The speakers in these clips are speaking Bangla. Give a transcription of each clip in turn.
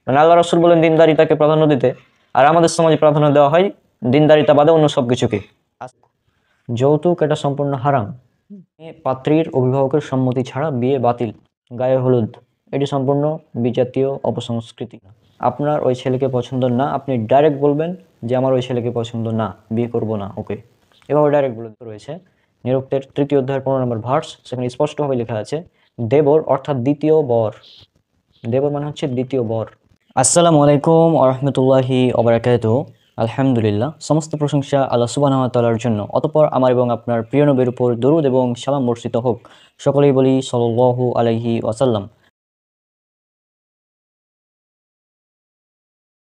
মানে আল্লাহ রাসূল বলেন দিনদারিতাকে প্রাধান্য দিতে, আর আমাদের সমাজে প্রাধান্য দেওয়া হয় দিনদারিতা বাদে অন্য সব কিছুকে। যৌতুক এটা সম্পূর্ণ হারাম। পাত্রীর অভিভাবকের সম্মতি ছাড়া বিয়ে বাতিল। গায়ে হলুদ এটি সম্পূর্ণ বিজাতীয় অপসংস্কৃতি। আপনার ওই ছেলেকে পছন্দ না, আপনি ডাইরেক্ট বলবেন যে আমার ওই ছেলেকে পছন্দ না, বিয়ে করব না ওকে, এভাবে ডাইরেক্ট বলে রয়েছে। নিরুক্তের 3য় অধ্যায়ের 15 নম্বর ভার্স, সেখানে স্পষ্টভাবে লেখা আছে দেবর অর্থাৎ দ্বিতীয় বর। দেবর মানে হচ্ছে দ্বিতীয় বর। আসসালামু আলাইকুম ওয়া রাহমাতুল্লাহি ওয়া বারাকাতুহু। আলহামদুলিল্লাহ, সমস্ত প্রশংসা আল্লাহ সুবহানাহু ওয়া তাআলার জন্য। অতঃপর আমার এবং আপনার প্রিয় নবীর উপর দরুদ এবং সালাম বর্ষিত হোক। সকলেই বলি সাল্লাল্লাহু আলাইহি ওয়াসাল্লাম।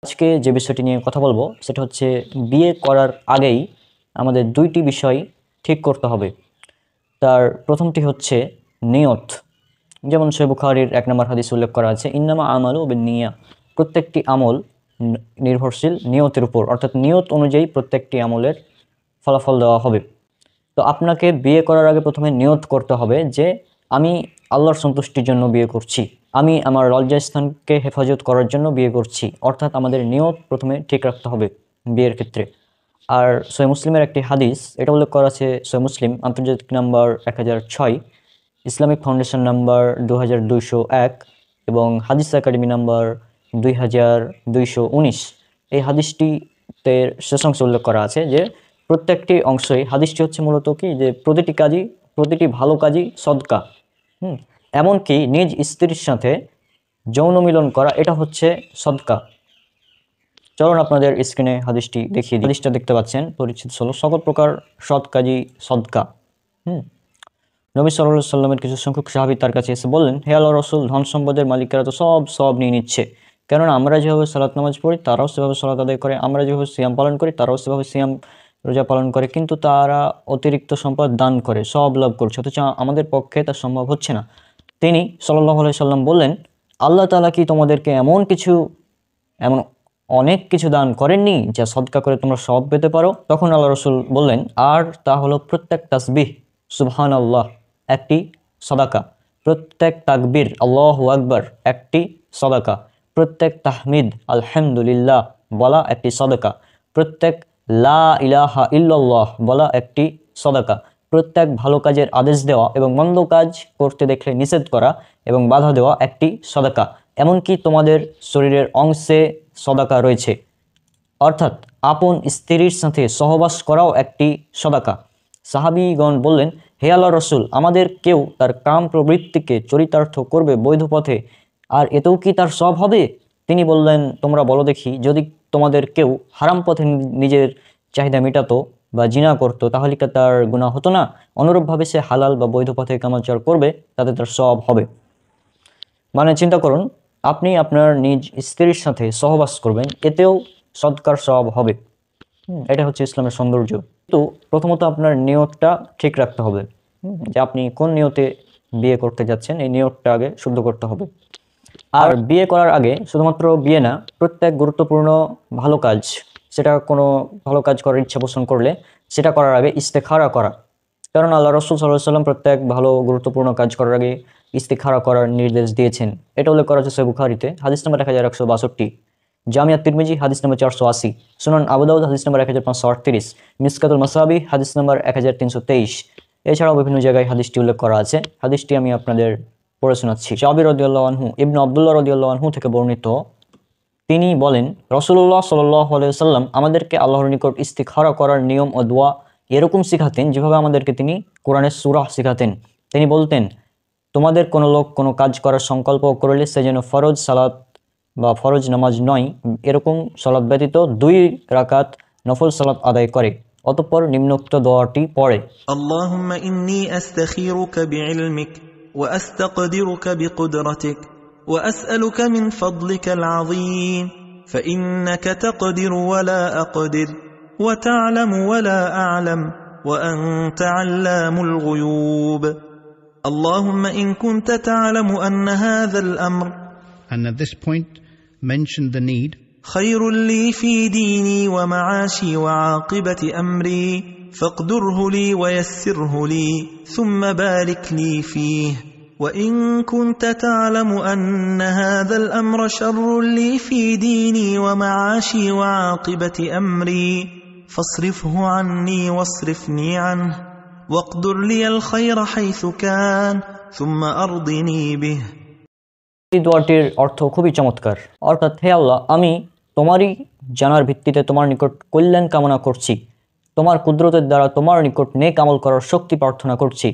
আজকে যে বিষয়টি নিয়ে কথা বলবো সেটা হচ্ছে বিয়ে করার আগেই আমাদের 2টি বিষয় ঠিক করতে হবে। তার প্রথমটি হচ্ছে নিয়ত। যেমন সহিহ বুখারীর 1 নম্বর হাদিস উল্লেখ করা আছে ইন্নামা আমালু বিন্নিয়া, প্রত্যেকটি আমল নির্ভরশীল নিয়তের উপর, অর্থাৎ নিয়ত অনুযায়ী প্রত্যেকটি আমলের ফলাফল দেওয়া হবে। তো আপনাকে বিয়ে করার আগে প্রথমে নিয়ত করতে হবে যে আমি আল্লাহর সন্তুষ্টির জন্য বিয়ে করছি, আমি আমার লজ্জাস্থানকে হেফাজত করার জন্য বিয়ে করছি, অর্থাৎ আমাদের নিয়ত প্রথমে ঠিক রাখতে হবে বিয়ের ক্ষেত্রে। আর সহিহ মুসলিমের একটি হাদিস এটা উল্লেখ করা আছে, সহিহ মুসলিম আন্তর্জাতিক নাম্বার 1006, ইসলামিক ফাউন্ডেশন নাম্বার 2201 এবং হাদিস একাডেমি নাম্বার 2219। এই হাদিসটিতে শেষাংশ উল্লেখ করা আছে যে প্রত্যেকটি অংশই, হাদিসটি হচ্ছে মূলত কি যে প্রতিটি ভালো কাজই সদকা। এমনকি নিজ স্ত্রীর সাথে যৌন মিলন করা এটা হচ্ছে সদকা। চলুন আপনাদের স্ক্রিনে হাদিসটি দেখিয়ে দিই। হাদিসটা দেখতে পাচ্ছেন, পরিচিত হলো সকল প্রকার সৎ কাজই সদকা। নবী সাল্লাল্লাহু আলাইহি সাল্লামের কিছু সংখ্যক সাহাবী তার কাছে এসে বললেন, হে আল্লাহর রাসূল, ধন সম্পদের মালিকেরা তো সব নিয়ে নিচ্ছে, কেননা আমরা যেভাবে সালাত নামাজ পড়ি তারাও সেভাবে সালাত আদায় করে, আমরা যেভাবে সিয়াম পালন করি তারাও সেভাবে সিয়াম রোজা পালন করে, কিন্তু তারা অতিরিক্ত সম্পদ দান করে, সব লাভ করছে, অথচ আমাদের পক্ষে তা সম্ভব হচ্ছে না। তিনি সাল্লাল্লাহু আলাইহি সাল্লাম বললেন, আল্লাহ তাআলা কি তোমাদেরকে এমন অনেক কিছু দান করেননি যা সদকা করে তোমরা সব পেতে পারো? তখন আল্লাহ রাসূল বললেন, আর তা হলো প্রত্যেক তাসবিহ সুবহানাল্লাহ একটি সাদাকা, প্রত্যেক তাকবীর আল্লাহু আকবার একটি সাদাকা, প্রত্যেক তাহমিদ আলহামদুলিল্লাহ বলা একটি সাদাকা, প্রত্যেক লা ইলাহা ইল্লাল্লাহ বলা একটি সাদাকা, প্রত্যেক ভালো কাজের আদেশ দেওয়া এবং মন্দ কাজ করতে দেখলে নিষেধ করা এবং বাধা দেওয়া একটি সাদাকা, এমনকি তোমাদের শরীরের অংশে সাদাকা রয়েছে, অর্থাৎ আপন স্ত্রীর সাথে সহবাস করাও একটি সাদাকা। সাহাবীগণ বললেন, হে আল্লাহর রাসূল, আমাদের কেউ তার কাম প্রবৃত্তিকে চরিতার্থ করবে বৈধ পথে, আর এতেও কি তার সব হবে? তিনি বললেন, তোমরা বলো দেখি, যদি তোমাদের কেউ হারাম পথে নিজের চাহিদা মেটাতো বা জিনা করতো তাহলে কি তার গুনাহ হতো না? অনুরূপভাবে সে হালাল বা বৈধ পথে কামাচার করবে, তাতে তার সব হবে। মানে চিন্তা করুন, আপনি আপনার নিজ স্ত্রীর সাথে সহবাস করবেন, এতেও সদকার সব হবে। এটা হচ্ছে ইসলামের সৌন্দর্য। কিন্তু প্রথমত আপনার নিয়তটা ঠিক রাখতে হবে, যে আপনি কোন নিয়তে বিয়ে করতে যাচ্ছেন, এই নিয়তটা আগে শুদ্ধ করতে হবে। আর বিয়ে করার আগে শুধুমাত্র বিয়ে না, প্রত্যেক গুরুত্বপূর্ণ ভালো কাজ, সেটা কোনো ভালো কাজ করার ইচ্ছা পোষণ করলে সেটা করার আগে ইস্তেখারা করা, কারণ আল্লাহ রাসূল সাল্লাল্লাহু আলাইহি সাল্লাম প্রত্যেক ভালো গুরুত্বপূর্ণ কাজ করার আগে ইস্তেখারা করার নির্দেশ দিয়েছেন। এটা উল্লেখ করা হচ্ছে সহিহ বুখারীতে হাদিস নম্বর 1162, জামিয়া তিরমিজি হাদিস নম্বর 480, সুনান আবু দাউদ হাদিস নম্বর 1538, মিসকাতুল মাসাবি হাদিস নম্বর 1323। এছাড়াও বিভিন্ন জায়গায় হাদিসটি উল্লেখ করা আছে। হাদিসটি আমি আপনাদের পড়ে শোনাচ্ছি। জাবির রাদিয়াল্লাহু আনহু ইবনে আব্দুল্লাহ রাদিয়াল্লাহু আনহু থেকে বর্ণিত, তিনি বলেন, রাসূলুল্লাহ সাল্লাল্লাহু আলাইহি ওয়াসাল্লাম আমাদেরকে আল্লাহর নিকট ইস্তিখারা করার নিয়ম ও দোয়া এরকম শিখাতেন যেভাবে আমাদেরকে তিনি কোরআনের সূরা শিখাতেন। তিনি বলতেন, তোমাদের কোনো লোক কোনো কাজ করার সংকল্প করলে সে যেন ফরজ সালাত বা ফরজ নামাজ নয়, এরকম সালাত ব্যতীত 2 রাকাত নফল সালাত আদায় করে, অতঃপর নিম্নোক্ত দোয়াটি পড়ে, আল্লাহুম্মা ইন্নী আস্তাখিরুকা বিইলমিক ওয়া আস্তাকদিরুকা বিকুদরাতিক ওয়া আসআলুকা মিন ফাদলিকাল আযীম ফাইন্নাকা তাকদিরু ওয়া লা আকদির ওয়া তা'লামু ওয়া লা আ'লাম ওয়া আনতা আল্লামুল গুয়ুব। Allahumma in kunta ta'lamu anna hadha al-amr, and at this point mention the need, khayrun li fi dini wa ma'ashi wa 'aqibati amri faqdurhu li wa yassirhu li thumma barik li fihi وإن كنت تعلم أن هذا الأمر شر لي في ديني ومعاشي وعاقبة أمري فاصرفه عني واصرفني عنه واقدر لي الخير حيث كان ثم أرضني به। এই দোয়াটির অর্থ খুবই চমৎকার। অর্থাৎ, হে আল্লাহ, আমি তোমারই জানার ভিত্তিতে তোমার নিকট কল্যাণ কামনা করছি, তোমার কুদরতের দ্বারা তোমার নিকট নেক আমল করার শক্তি প্রার্থনা করছি,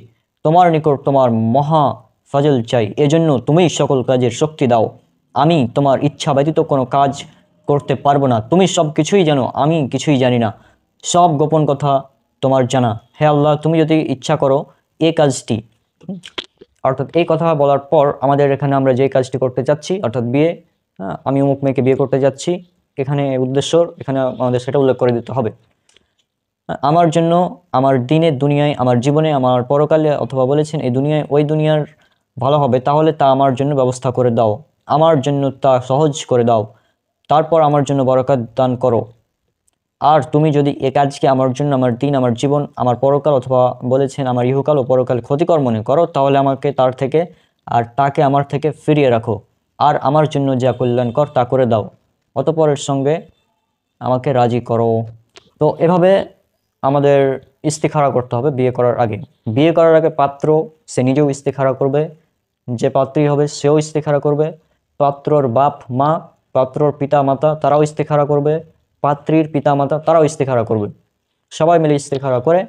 তোমার নিকট তোমার মহা ফজল চাই, এজন্য তুমিই সকল কাজের শক্তি দাও। আমি তোমার ইচ্ছা ব্যতীত কোনো কাজ করতে পারবো না, তুমি সব কিছুই জানো, আমি কিছুই জানি না, সব গোপন কথা তোমার জানা। হে আল্লাহ, তুমি যদি ইচ্ছা করো এই কাজটি, অর্থাৎ এই কথা বলার পর আমাদের এখানে আমরা যে কাজটি করতে যাচ্ছি, অর্থাৎ বিয়ে, আমি অমুক মেয়েকে বিয়ে করতে যাচ্ছি, এখানে উদ্দেশ্য এখানে আমাদের সেটা উল্লেখ করে দিতে হবে। আমার জন্য, আমার দিনে দুনিয়ায়, আমার জীবনে, আমার পরকালে, অথবা বলেছেন এই দুনিয়ায় ওই দুনিয়ার ভালো হবে, তাহলে তা আমার জন্য ব্যবস্থা করে দাও, আমার জন্য তা সহজ করে দাও, তারপর আমার জন্য বরকত দান করো। আর তুমি যদি এ কাজকে আমার জন্য, আমার দিন, আমার জীবন, আমার পরকাল, অথবা বলেছেন আমার ইহকাল ও পরকাল ক্ষতিকর মনে করো, তাহলে আমাকে তার থেকে আর তাকে আমার থেকে ফিরিয়ে রাখো, আর আমার জন্য যা কল্যাণকর তা করে দাও, অতঃপরের সঙ্গে আমাকে রাজি করো। তো এভাবে আমাদের ইস্তিখারা করতে হবে বিয়ে করার আগে। বিয়ে করার আগে পাত্র সে নিজেও ইস্তিখারা করবে, যে পাত্রী হবে সেও ইস্তিখারা করবে, পাত্রর বাপ মা, পাত্রর পিতা মাতা তারাও ইস্তিখারা করবে, পাত্রীর পিতা মাতা তারাও ইস্তিখারা করবে। সবাই মিলে ইস্তিখারা করে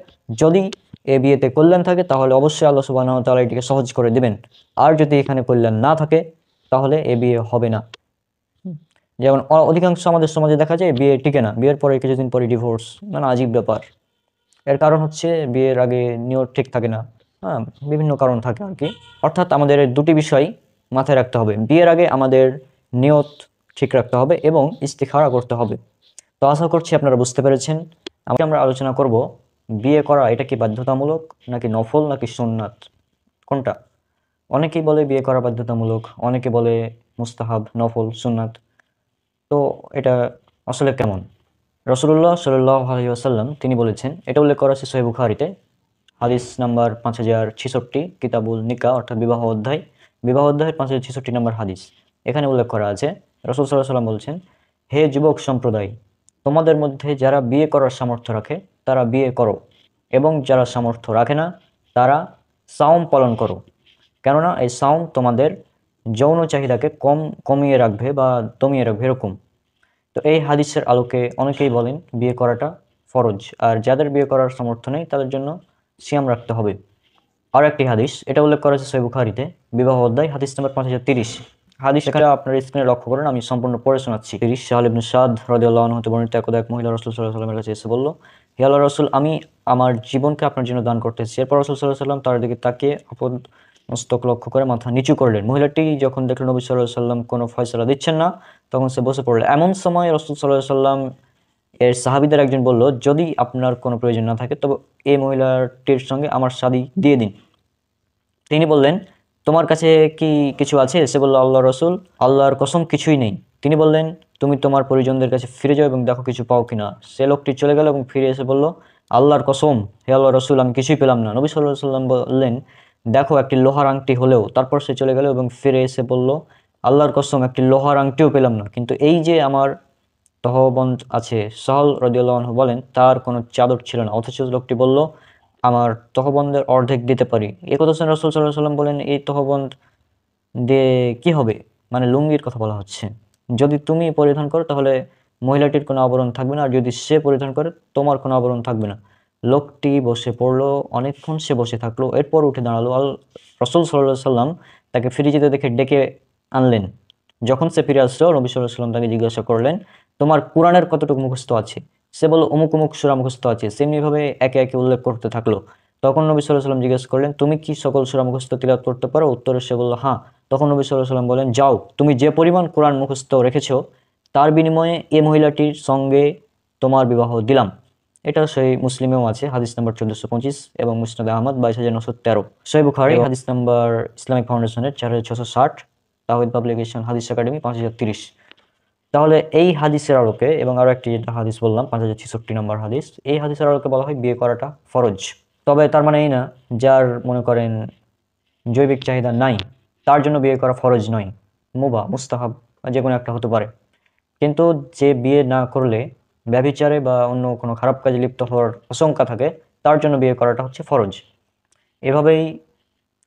যদি এ বিয়েতে কল্যাণ থাকে তাহলে অবশ্যই আল্লাহ সুবহানাহু ওয়া তাআলা এটিকে সহজ করে দিবেন। আর যদি এখানে কল্যাণ না থাকে তাহলে এ বিয়ে হবে না। যেমন অধিকাংশ আমাদের সমাজে দেখা যায় বিয়ে টিকে না, বিয়ের পরে কিছুদিন পরে ডিভোর্স, মানে আজীব ব্যাপার। এর কারণ হচ্ছে বিয়ের আগে নিয়ত ঠিক থাকে না, বিভিন্ন কারণ থাকে আর কি। অর্থাৎ আমাদের দুটি বিষয় মাথায় রাখতে হবে, বিয়ের আগে আমাদের নিয়ত ঠিক রাখতে হবে এবং ইস্তিখারা করতে হবে। তো আশা করছি আপনারা বুঝতে পেরেছেন। আমরা আলোচনা করব বিয়ে করা এটা কি বাধ্যতামূলক নাকি নফল নাকি সুন্নাত, কোনটা। অনেকেই বলে বিয়ে করা বাধ্যতামূলক, অনেকে বলে মুস্তাহাব, নফল, সুন্নাত। তো এটা আসলে কেমন? রাসূলুল্লাহ সাল্লাল্লাহু আলাইহি ওয়াসাল্লাম তিনি বলেছেন, এটা উল্লেখ করা আছে সহিহ বুখারীতে, হাদিস নাম্বার 5066, কিতাবুল নিকাহ অর্থাৎ বিবাহ অধ্যায়, বিবাহ অধ্যায়ের 5066 নম্বর হাদিস। এখানে উল্লেখ করা আছে, রাসূল সাল্লাল্লাহু আলাইহি ওয়াসাল্লাম বলছেন, হে যুবক সম্প্রদায়, তোমাদের মধ্যে যারা বিয়ে করার সামর্থ্য রাখে তারা বিয়ে করো, এবং যারা সামর্থ্য রাখে না তারা সাওম পালন করো, কেননা এই সাওম তোমাদের যৌন চাহিদাকে কমিয়ে রাখবে বা দমিয়ে রাখবে এরকম। তো এই হাদিসের আলোকে অনেকেই বলেন বিয়ে করাটা ফরজ, আর যাদের বিয়ে করার সামর্থ্য নেই তাদের জন্য সিয়াম রাখতে হবে। আর একটি হাদিস, এটা উল্লেখ করা আছে সহিহ বুখারীতে, বিবাহ অধ্যায়, হাদিস নম্বর 5030। হাদিস এখানে আপনার স্ক্রিনে লক্ষ্য করেন, আমি সম্পূর্ণ পড়ে শোনাচ্ছি। সাহাল ইবনে সাদ রাদিয়াল্লাহু আনহু হতে বর্ণিত, একদা এক মহিলা রাসূল সাল্লাল্লাহু আলাইহি ওয়াসাল্লামের কাছে এসে বলল, হে আল্লাহর রাসূল, আমি আমার জীবনকে আপনার জন্য দান করতেছি। এরপর রাসূল সাল্লাল্লাহু আলাইহি ওয়াসাল্লাম তার দিকে তাকিয়ে আপন মস্তক লক্ষ্য করে মাথা নিচু করলেন। মহিলাটি যখন দেখলেন নবী সাল্লাল্লাহু আলাইহি ওয়াসাল্লাম কোনো ফয়সালা দিচ্ছেন না, তখন সে বসে পড়ল। এমন সময় রাসূল সাল্লাল্লাহু আলাইহি ওয়াসাল্লাম এর সাহাবীদের একজন বলল, যদি আপনার কোনো প্রয়োজন না থাকে তবে এই মহিলাটির সঙ্গে আমার শাদী দিয়ে দিন। তিনি বললেন, তোমার কাছে কি কিছু আছে? সে বলল, আল্লাহর রাসূল, আল্লাহর কসম কিছুই নেই। তিনি বললেন, তুমি তোমার পরিজনদের কাছে ফিরে যাও এবং দেখো কিছু পাও কিনা। সে লোকটি চলে গেল এবং ফিরে এসে বলল, আল্লাহর কসম, হে আল্লাহর রাসূল, আমি কিছুই পেলাম না। নবী সাল্লাল্লাহু আলাইহি ওয়াসাল্লাম বললেন, দেখো একটি লোহার আংটি হলেও। তারপর সে চলে গেল এবং ফিরে এসে বলল, আল্লাহর কসম, একটি লোহার আংটিও পেলাম না। কিন্তু এই যে আমার তহবন্দ আছে, সাহল রাদিয়াল্লাহু আনহু বলেন, তার কোনো চাদর ছিল না, অথচ লোকটি বলল, আমার তহবন্দের অর্ধেক দিতে পারি। এই কথা শুনে রাসূল সাল্লাল্লাহু আলাইহি ওয়াসাল্লাম বলেন, এই তহবন্দ দিয়ে কি হবে? মানে লুঙ্গির কথা বলা হচ্ছে। যদি তুমি পরিধান করো তাহলে মহিলাটির কোনো আবরণ থাকবে না, আর যদি সে পরিধান করে তোমার কোনো আবরণ থাকবে না। লোকটি বসে পড়লো, অনেকক্ষণ সে বসে থাকলো, এরপর উঠে দাঁড়ালো। রাসূল সাল্লাল্লাহু আলাইহি ওয়াসাল্লাম তাকে ফিরে যেতে দেখে ডেকে আনলেন। যখন সে ফিরে আসলো, নবী সাল্লাল্লাহু আলাইহি ওয়াসাল্লাম তাকে জিজ্ঞাসা করলেন, তোমার কোরআনের কতটুকু মুখস্থ আছে? সে বলল, অমুক অমুক সূরা মুখস্থ আছে। সেমনিভাবে একে একে উল্লেখ করতে থাকলো। তখন নবী সাল্লাল্লাহু আলাইহি ওয়াসাল্লাম জিজ্ঞেস করলেন, তুমি কি সকল সূরা মুখস্থ তিলাওয়াত করতে পারো? উত্তরে সে বলল, হ্যাঁ। তখন নবী সাল্লাল্লাহু আলাইহি ওয়াসাল্লাম বলেন, যাও, তুমি যে পরিমাণ কোরআন মুখস্থ রেখেছো তার বিনিময়ে এই মহিলাটির সঙ্গে তোমার বিবাহ দিলাম। এটা সহিহ মুসলিমেও আছে, হাদিস নাম্বার 1425, এবং মুসনাদ আহমদ 22613। সহিহ বুখারী হাদিস নাম্বার ইসলামিক ফাউন্ডেশনের 4660, তাওহীদ পাবলিকেশন হাদিস একাডেমি 5030। তাহলে এই হাদিসের আলোকে, এবং আরো একটি যেটা হাদিস বললাম 5066 নম্বর হাদিস, এই হাদিসের আলোকে বলা হয় বিয়ে করাটা ফরজ। তবে তার মানে এই না, যার মনে করেন জৈবিক চাহিদা নাই, তার জন্য বিয়ে করা ফরজ নয়, মুবাহ মুস্তাহাব বা যে কোনো একটা হতে পারে। কিন্তু যে বিয়ে না করলে ব্যভিচারে বা অন্য কোনো খারাপ কাজে লিপ্ত হওয়ার আশঙ্কা থাকে, তার জন্য বিয়ে করাটা হচ্ছে ফরজ। এভাবেই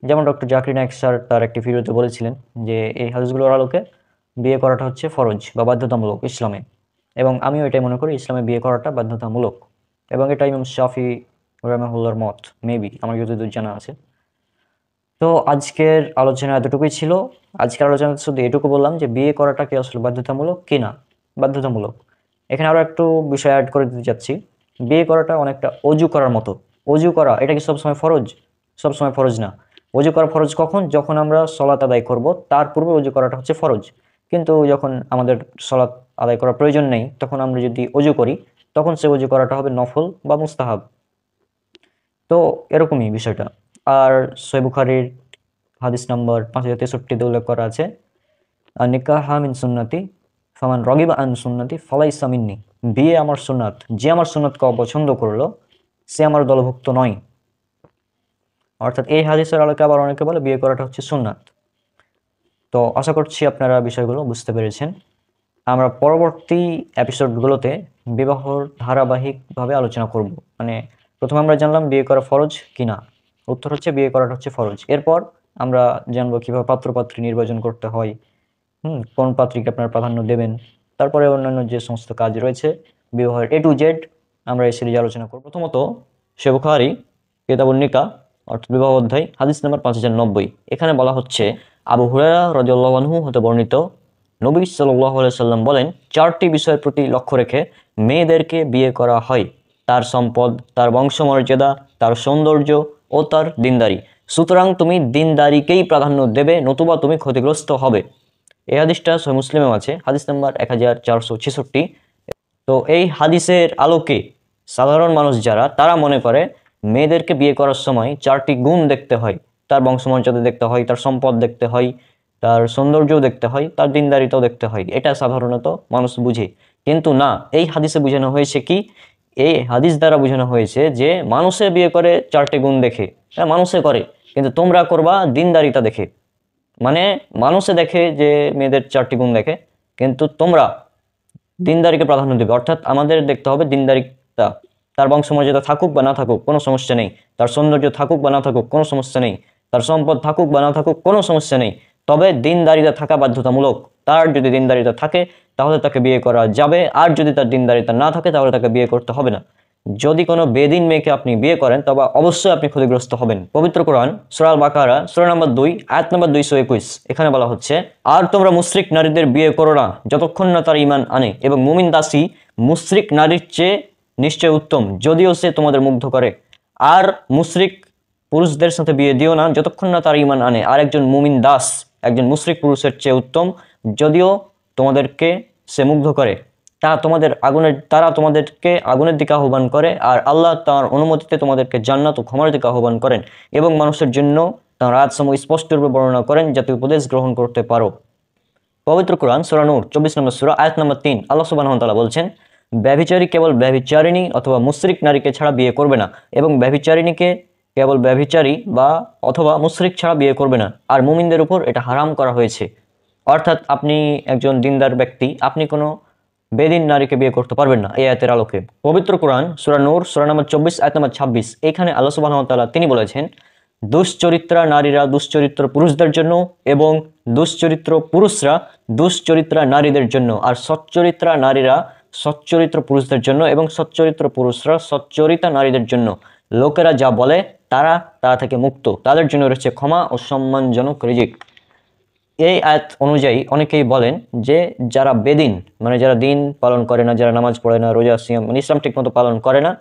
যেমন ডক্টর জাকির নায়েক স্যার তার একটি ভিডিওতে বলেছিলেন যে এই হাদিসগুলোর আলোকে বিয়ে করাটা হচ্ছে ফরজ বা বাধ্যতামূলক ইসলামে, এবং আমিও এটাই মনে করি ইসলামে বিয়ে করাটা বাধ্যতামূলক, এবং এটা ইমাম শাফি রাহিমাহুল্লাহর মত, মেবি আমার যতদূর জানা আছে। তো আজকের আলোচনা এতটুকুই ছিল। আজকের আলোচনা শুধু এটুকু বললাম যে বিয়ে করাটা কি আসলে বাধ্যতামূলক কি না। বাধ্যতামূলক। এখানে আরও একটু বিষয় অ্যাড করে দিতে চাচ্ছি, বিয়ে করাটা অনেকটা অজু করার মতো। অজু করা এটা কি সবসময় ফরজ? সবসময় ফরজ না। অজু করা ফরজ কখন? যখন আমরা সলাত আদায় করব, তার পূর্বে অজু করাটা হচ্ছে ফরজ। কিন্তু যখন আমাদের সলাত আদায় করার প্রয়োজন নেই, তখন আমরা যদি অজু করি, তখন সে অজু করাটা হবে নফল বা মুস্তাহাব। তো এরকমই বিষয়টা। আর সহিহ বুখারীর হাদিস নম্বর 5063 উল্লেখ করা আছে, নিকাহা মিন সুন্নতি ফামান রগিবা আন সুন্নতি ফালাইসা মিন্নি। বিয়ে আমার সুন্নাত, যে আমার সুন্নাতকে অপছন্দ করলো সে আমার দলভুক্ত নয়। অর্থাৎ এই হাদিসের আলোকে আবার অনেকে বলে বিয়ে করাটা হচ্ছে সুন্নাত। তো আশা করছি আপনারা বিষয়গুলো বুঝতে পেরেছেন। আমরা পরবর্তী এপিসোডগুলোতে বিবাহর ধারাবাহিকভাবে আলোচনা করব। মানে প্রথমে আমরা জানলাম বিয়ে করা ফরজ কিনা, উত্তর হচ্ছে বিয়ে করাটা হচ্ছে ফরজ। এরপর আমরা জানবো কিভাবে পাত্রপাত্রী নির্বাচন করতে হয়, কোন পাত্রীকে আপনারা প্রাধান্য দেবেন, তারপরে অন্যান্য যে সমস্ত কাজ রয়েছে বিবাহের A to Z আমরা এই সিরিজে আলোচনা করব। প্রথমত সহিহ বুখারী কিতাবুন নিকাহ অর্থাৎ বিবাহ অধ্যায় হাদিস নম্বর 5090। এখানে বলা হচ্ছে আবু হুরায়রা রাদিয়াল্লাহু আনহু হতে বর্ণিত, নবী সাল্লাল্লাহু আলাইহি সাল্লাম বলেন, 4টি বিষয়ের প্রতি লক্ষ্য রেখে মেয়েদেরকে বিয়ে করা হয়: তার সম্পদ, তার বংশমর্যাদা, তার সৌন্দর্য ও তার দিনদারি। সুতরাং তুমি দিনদারিকেই প্রাধান্য দেবে, নতুবা তুমি ক্ষতিগ্রস্ত হবে। এই হাদিসটা সহিহ মুসলিমেও আছে, হাদিস নাম্বার 1466। তো এই হাদিসের আলোকে সাধারণ মানুষ যারা, তারা মনে করে মেয়েদেরকে বিয়ে করার সময় 4টি গুণ দেখতে হয়: তার বংশমর্যাদা দেখতে হয়, তার সম্পদ দেখতে হয়, তার সৌন্দর্যও দেখতে হয়, তার দিনদারিতাও দেখতে হয়। এটা সাধারণত মানুষ বুঝে, কিন্তু না, এই হাদিসে বোঝানো হয়েছে কি, এই হাদিস দ্বারা বোঝানো হয়েছে যে মানুষে বিয়ে করে 4টি গুণ দেখে, হ্যাঁ মানুষে করে, কিন্তু তোমরা করবা দিনদারিতা দেখে। মানে মানুষে দেখে যে মেয়েদের 4টি গুণ দেখে, কিন্তু তোমরা দিনদারিকে প্রাধান্য দেবে। অর্থাৎ আমাদের দেখতে হবে দিনদারিতা। তার বংশমর্যাদা থাকুক বা না থাকুক কোনো সমস্যা নেই, তার সৌন্দর্য থাকুক বা না থাকুক কোনো সমস্যা নেই, তার সম্পদ থাকুক বা না থাকুক কোনো সমস্যা নেই, তবে দিনদারিতা থাকা বাধ্যতামূলক। তার যদি দিনদারিতা থাকে তাহলে তাকে বিয়ে করা যাবে, আর যদি তার দিনদারিতা না থাকে তাহলে তাকে বিয়ে করতে হবে না। যদি কোনো বেদিন মেয়েকে আপনি বিয়ে করেন তবে অবশ্যই আপনি ক্ষতিগ্রস্ত হবেন। পবিত্র কোরআন সূরা আল বাকারা সূরা নম্বর 2 আয়াত নম্বর 221, এখানে বলা হচ্ছে, আর তোমরা মুশরিক নারীদের বিয়ে করো না যতক্ষণ না তারা ঈমান আনে, এবং মুমিন দাসী মুশরিক নারীর চেয়ে নিশ্চয় উত্তম যদিও সে তোমাদের মুগ্ধ করে। আর মুশরিক পুরুষদের সাথে বিয়ে দিও না যতক্ষণ না তারা ঈমান আনে, আর একজন মুমিন দাস একজন মুশরিক পুরুষের চেয়ে উত্তম যদিও তোমাদেরকে সে মুগ্ধ করে। তারা তোমাদেরকে আগুনের দিকে আহ্বান করে, আর আল্লাহ তাঁর অনুমতিতে তোমাদেরকে জান্নাত ও ক্ষমার দিকে আহ্বান করেন, এবং মানুষের জন্য তাঁর আয়াতসমূহ স্পষ্টরূপে বর্ণনা করেন যাতে উপদেশ গ্রহণ করতে পারো। পবিত্র কোরআন সূরা নূর 24 নম্বর সূরা আয়াত নম্বর 3 আল্লাহ সুবহানাহু ওয়া তাআলা বলছেন, ব্যভিচারী কেবল ব্যভিচারিণী অথবা মুশরিক নারীকে ছাড়া বিয়ে করবে না, এবং ব্যভিচারিণীকে কেবল ব্যভিচারী বা অথবা মুশরিক ছাড়া বিয়ে করবে না, আর মুমিনদের উপর এটা হারাম করা হয়েছে। অর্থাৎ আপনি একজন দিনদার ব্যক্তি, আপনি কোনো বেদিন নারীকে বিয়ে করতে পারবেন না এই আয়াতের আলোকে। পবিত্র কোরআন সূরা নূর সূরা নম্বর 24 আয়াত নম্বর 26, এখানে আল্লাহ সুবহানাহু ওয়া তাআলা তিনি বলেছেন, দুশ্চরিত্রা নারীরা দুশ্চরিত্র পুরুষদের জন্য, এবং দুশ্চরিত্র পুরুষরা দুশ্চরিত্রা নারীদের জন্য, আর সচ্চরিত্রা নারীরা সচ্চরিত্র পুরুষদের জন্য, এবং সচ্চরিত্র পুরুষরা সচ্চরিতা নারীদের জন্য। লোকেরা যা বলে তারা তা থেকে মুক্ত, তাদের জন্য রয়েছে ক্ষমা ও সম্মানজনক রিজিক। এই আয়াত অনুযায়ী অনেকেই বলেন যে যারা বেদিন, মানে যারা দিন পালন করে না, যারা নামাজ পড়ে না, রোজা সিয়াম মানে ইসলাম ঠিক মতো পালন করে না,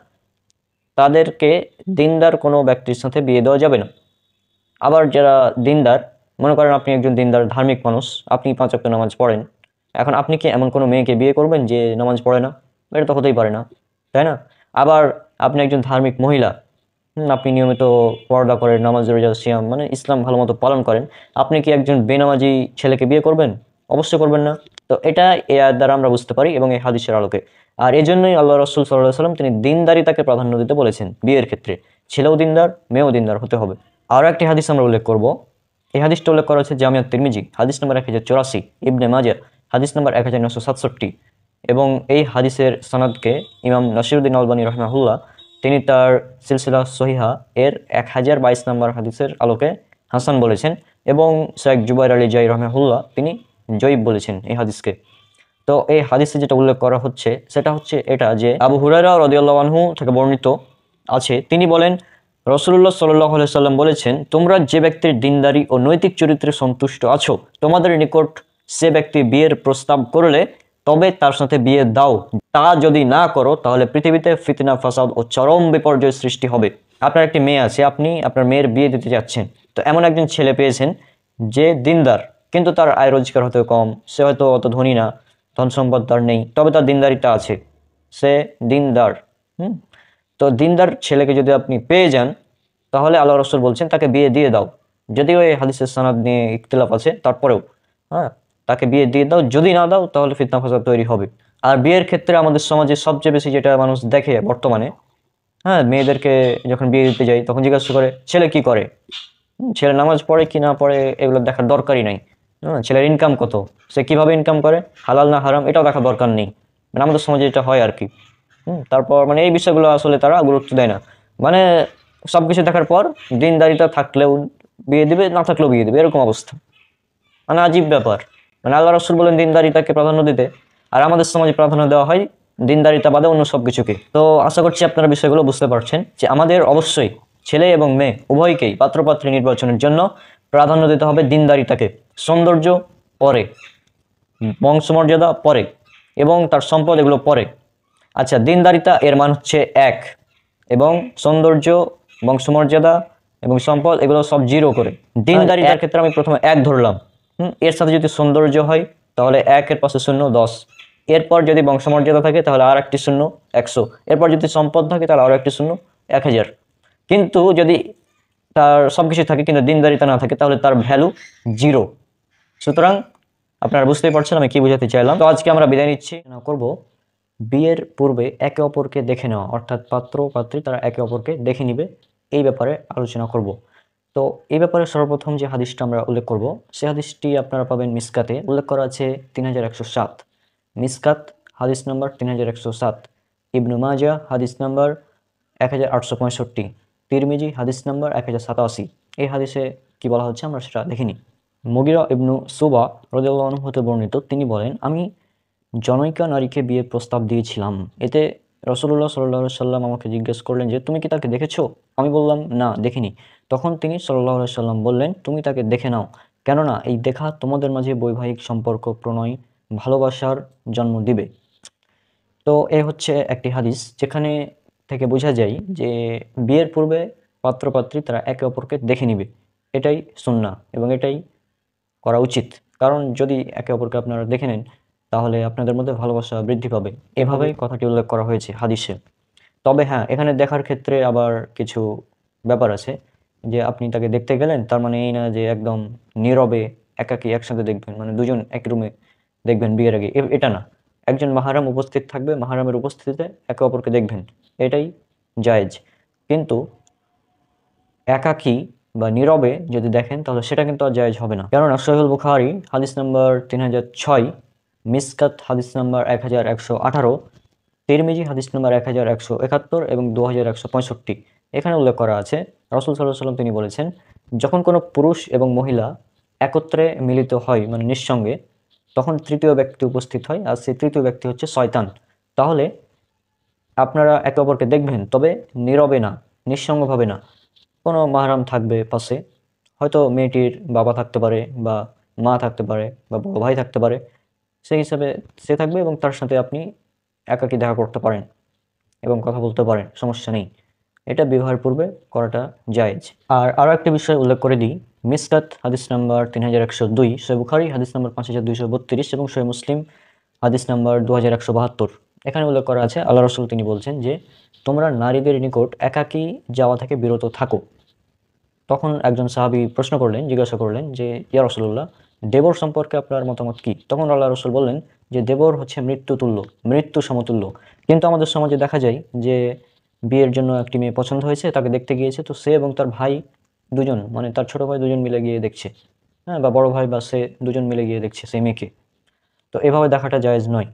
তাদেরকে দিনদার কোনো ব্যক্তির সাথে বিয়ে দেওয়া যাবে না। আবার যারা দিনদার, মনে করেন আপনি একজন দিনদার ধার্মিক মানুষ, আপনি 5 ওয়াক্ত নামাজ পড়েন, এখন আপনি কি এমন কোনো মেয়েকে বিয়ে করবেন যে নামাজ পড়ে না? এটা তো হতেই পারে না, তাই না? আবার আপনি একজন ধার্মিক মহিলা, আপনি নিয়মিত পর্দা করেন, নামাজ রোজা সিয়াম মানে ইসলাম ভালো মতো পালন করেন, আপনি কি একজন বেনামাজি ছেলেকে বিয়ে করবেন? অবশ্যই করবেন না। তো এটা এই আয়াত দ্বারা আমরা বুঝতে পারি, এবং এই হাদিসের আলোকে। আর এই জন্যই আল্লাহ রাসূল সাল্লাল্লাহু আলাইহি ওয়াসাল্লাম তিনি দিনদারিতাকে প্রাধান্য দিতে বলেছেন বিয়ের ক্ষেত্রে। ছেলেও দিনদার, মেয়েও দিনদার হতে হবে। আরও একটি হাদিস আমরা উল্লেখ করব। এই হাদিসটা উল্লেখ করা হচ্ছে জামিয়াত তিরমিজি হাদিস নম্বর 1084, ইবনে মাজা হাদিস নম্বর 1967, এবং এই হাদিসের সনদকে ইমাম নাসিরউদ্দিন আলবানী রাহিমাহুল্লাহ তিনি তার সিলসিলা সহিহা এর 1022 নম্বর হাদিসের আলোকে হাসান বলেছেন, এবং শেখ জুবাইর আলী জাই রাহিমাহুল্লাহ তিনি জয়ীব বলেছেন এই হাদিসকে। তো এই হাদিসে যেটা উল্লেখ করা হচ্ছে সেটা হচ্ছে এটা যে আবু হুরায়রা রাদিয়াল্লাহু আনহু থেকে বর্ণিত আছে, তিনি বলেন রাসূলুল্লাহ সাল্লাল্লাহু আলাইহি সাল্লাম বলেছেন, তোমরা যে ব্যক্তির দিনদারি ও নৈতিক চরিত্রে সন্তুষ্ট আছো তোমাদের নিকট সে ব্যক্তি বিয়ের প্রস্তাব করলে তবে তার সাথে বিয়ে দাও, তা যদি না করো তাহলে পৃথিবীতে ফিতনা ফাসাদ ও চরম বিপর্যয় সৃষ্টি হবে। আপনার একটি মেয়ে আছে, আপনি আপনার মেয়ের বিয়ে দিতে যাচ্ছেন, তো এমন একজন ছেলে পেয়েছেন যে দিনদার, কিন্তু তার আয় রোজগার হয়তো কম, সে হয়তো অত ধনী না, ধন সম্পদ তার নেই, তবে তার দিনদারিটা আছে, সে দিনদার। তো দিনদার ছেলেকে যদি আপনি পেয়ে যান তাহলে আল্লাহ রাসূল বলছেন তাকে বিয়ে দিয়ে দাও। যদিও এই হাদিসের সনদ নিয়ে ইখতিলাফ আছে, তারপরেও তাকে বিয়ে দিয়ে দাও, যদি না দাও তাহলে ফিতনা ফাসাদ তৈরি হবে। আর বিয়ের ক্ষেত্রে আমাদের সমাজে সবচেয়ে বেশি যেটা মানুষ দেখে বর্তমানে, মেয়েদেরকে যখন বিয়ে দিতে যাই তখন জিজ্ঞাসা করে ছেলে কি করে, ছেলে নামাজ পড়ে কি না পড়ে এগুলো দেখার দরকারই নাই। ছেলের ইনকাম কত, সে কিভাবে ইনকাম করে, হালাল না হারাম এটাও দেখার দরকার নেই, মানে আমাদের সমাজে এটা হয় আর কি। তারপর মানে এই বিষয়গুলো আসলে তারা গুরুত্ব দেয় না, মানে সবকিছু দেখার পর দিনদারিটা থাকলেও বিয়ে দিবে, না থাকলেও বিয়ে দিবে, এরকম অবস্থা। মানে আজীব ব্যাপার, মানে আল্লাহ রাসূল বলেন দিনদারিতাকে প্রাধান্য দিতে, আর আমাদের সমাজে প্রাধান্য দেওয়া হয় দিনদারিতা বাদে অন্য সব কিছুকে। তো আশা করছি আপনারা বিষয়গুলো বুঝতে পারছেন যে আমাদের অবশ্যই ছেলে এবং মেয়ে উভয়কেই পাত্রপাত্রী নির্বাচনের জন্য প্রাধান্য দিতে হবে দিনদারিতাকে। সৌন্দর্য পরে, বংশমর্যাদা পরে, এবং তার সম্পদ এগুলো পরে। আচ্ছা, দিনদারিতা এর মান হচ্ছে 1, এবং সৌন্দর্য, বংশমর্যাদা এবং সম্পদ এগুলো সব 0 করে। দিনদারিতার ক্ষেত্রে আমি প্রথমে 1 ধরলাম, এর সাথে যদি সৌন্দর্য হয় তাহলে 1 এর পাশে 0 10, এরপর যদি বংশমর্যাদা থাকে তাহলে আর একটি 0 100, এরপর যদি সম্পদ থাকে তাহলে আরও একটি 0 1000। কিন্তু যদি তার সব কিছু থাকে কিন্তু দিনদারিতা না থাকে তাহলে তার ভ্যালু 0। সুতরাং আপনারা বুঝতেই পারছেন আমি কি বোঝাতে চাইলাম। তো আজকে আমরা বিদায় নিচ্ছি, করব বিয়ের পূর্বে একে অপরকে দেখে নেওয়া, অর্থাৎ পাত্র পাত্রী তারা একে অপরকে দেখে নিবে, এই ব্যাপারে আলোচনা করব। তো এই ব্যাপারে সর্বপ্রথম যে হাদিসটা আমরা উল্লেখ করব সে হাদিসটি আপনারা পাবেন মিসকাতে, উল্লেখ করা আছে 3107, মিসকাত হাদিস নাম্বার 3107, ইবনু মাজা হাদিস নাম্বার 1865, তিরমিজি হাদিস নাম্বার 1087। এই হাদিসে কি বলা হচ্ছে আমরা সেটা দেখিনি। মুগিরা ইবনু সুবা রাদিয়াল্লাহু আনহু হতে বর্ণিত, তিনি বলেন আমি জনৈকা নারীকে বিয়ের প্রস্তাব দিয়েছিলাম। এতে রাসূলুল্লাহ সাল্লাল্লাহু আলাইহি সাল্লাম আমাকে জিজ্ঞেস করলেন যে তুমি কি তাকে দেখেছো? আমি বললাম না দেখিনি। তখন তিনি সাল্লাল্লাহু আলাইহি সাল্লাম বললেন তুমি তাকে দেখে নাও, কেননা এই দেখা তোমাদের মাঝে বৈবাহিক সম্পর্ক, প্রণয়, ভালোবাসার জন্ম দিবে। তো এ হচ্ছে একটি হাদিস যেখানে থেকে বোঝা যায় যে বিয়ের পূর্বে পাত্রপাত্রী তারা একে অপরকে দেখে নিবে, এটাই সুন্নাহ এবং এটাই করা উচিত। কারণ যদি একে অপরকে আপনারা দেখে নেন তাহলে আপনাদের মধ্যে ভালোবাসা বৃদ্ধি পাবে, এভাবেই কথাটি উল্লেখ করা হয়েছে হাদিসে। তবে হ্যাঁ, এখানে দেখার ক্ষেত্রে আবার কিছু ব্যাপার আছে, যে আপনি তাকে দেখতে গেলেন তার মানে এই না যে একদম নীরবে একাকী একসাথে দেখবেন, মানে দুজন এক রুমে দেখবেন বিয়ের আগে, এটা না। একজন মাহরাম উপস্থিত থাকবে, মাহরামের উপস্থিতিতে একে অপরকে দেখবেন, এটাই জায়েজ। কিন্তু একাকী বা নীরবে যদি দেখেন তাহলে সেটা কিন্তু আর জায়েজ হবে না। কেননা সহিহুল বুখারী হাদিস নাম্বার 3006, মিসকাত হাদিস নাম্বার 1118, তিরমিজি হাদিস নাম্বার 1171 এবং 2165, এখানে উল্লেখ করা আছে রাসূল সাল্লাল্লাহু আলাইহি ওয়াসাল্লাম তিনি বলেছেন যখন কোনো পুরুষ এবং মহিলা একত্রে মিলিত হয় মানে নিঃসঙ্গে, তখন তৃতীয় ব্যক্তি উপস্থিত হয়, আর সেই তৃতীয় ব্যক্তি হচ্ছে শয়তান। তাহলে আপনারা একে অপরকে দেখবেন, তবে নীরবে না, নিঃসঙ্গভাবে না, কোনো মাহরাম থাকবে পাশে, হয়তো মেয়েটির বাবা থাকতে পারে বা মা থাকতে পারে বা বড় ভাই থাকতে পারে, সেই হিসাবে সে থাকবে এবং তার সাথে আপনি একাকী দেখা করতে পারেন এবং কথা বলতে পারেন, সমস্যা নেই। এটা বিবাহের পূর্বে করাটা জায়েজ। আর আরও একটা বিষয় উল্লেখ করে দিই, মিসকাত হাদিস নাম্বার 3102, সহিহ বুখারী হাদিস নাম্বার 5232 এবং সহিহ মুসলিম হাদিস নাম্বার 2172, এখানে উল্লেখ করা আছে আল্লাহ রাসূল তিনি বলছেন যে তোমরা নারীদের নিকট একাকী যাওয়া থেকে বিরত থাকো। তখন একজন সাহাবী প্রশ্ন করলেন, জিজ্ঞাসা করলেন যে ইয়া রাসূলুল্লাহ, দেবর সম্পর্কে আপনার মতামত কি? তখন আল্লাহ রাসূল বললেন যে দেবর হচ্ছে মৃত্যুতুল্য, মৃত্যু সমতুল্য। কিন্তু আমাদের সমাজে দেখা যায় যে বিয়ের জন্য একটি মেয়ে পছন্দ হয়েছে, তাকে দেখতে গিয়েছে, তো সে এবং তার ভাই দুজন, মানে তার ছোট ভাই দুজন মিলে গিয়ে দেখছে, হ্যাঁ, বা বড় ভাই বা সে দুজন মিলে গিয়ে দেখছে সেই মেয়েকে, তো এভাবে দেখাটা জায়েজ নয়।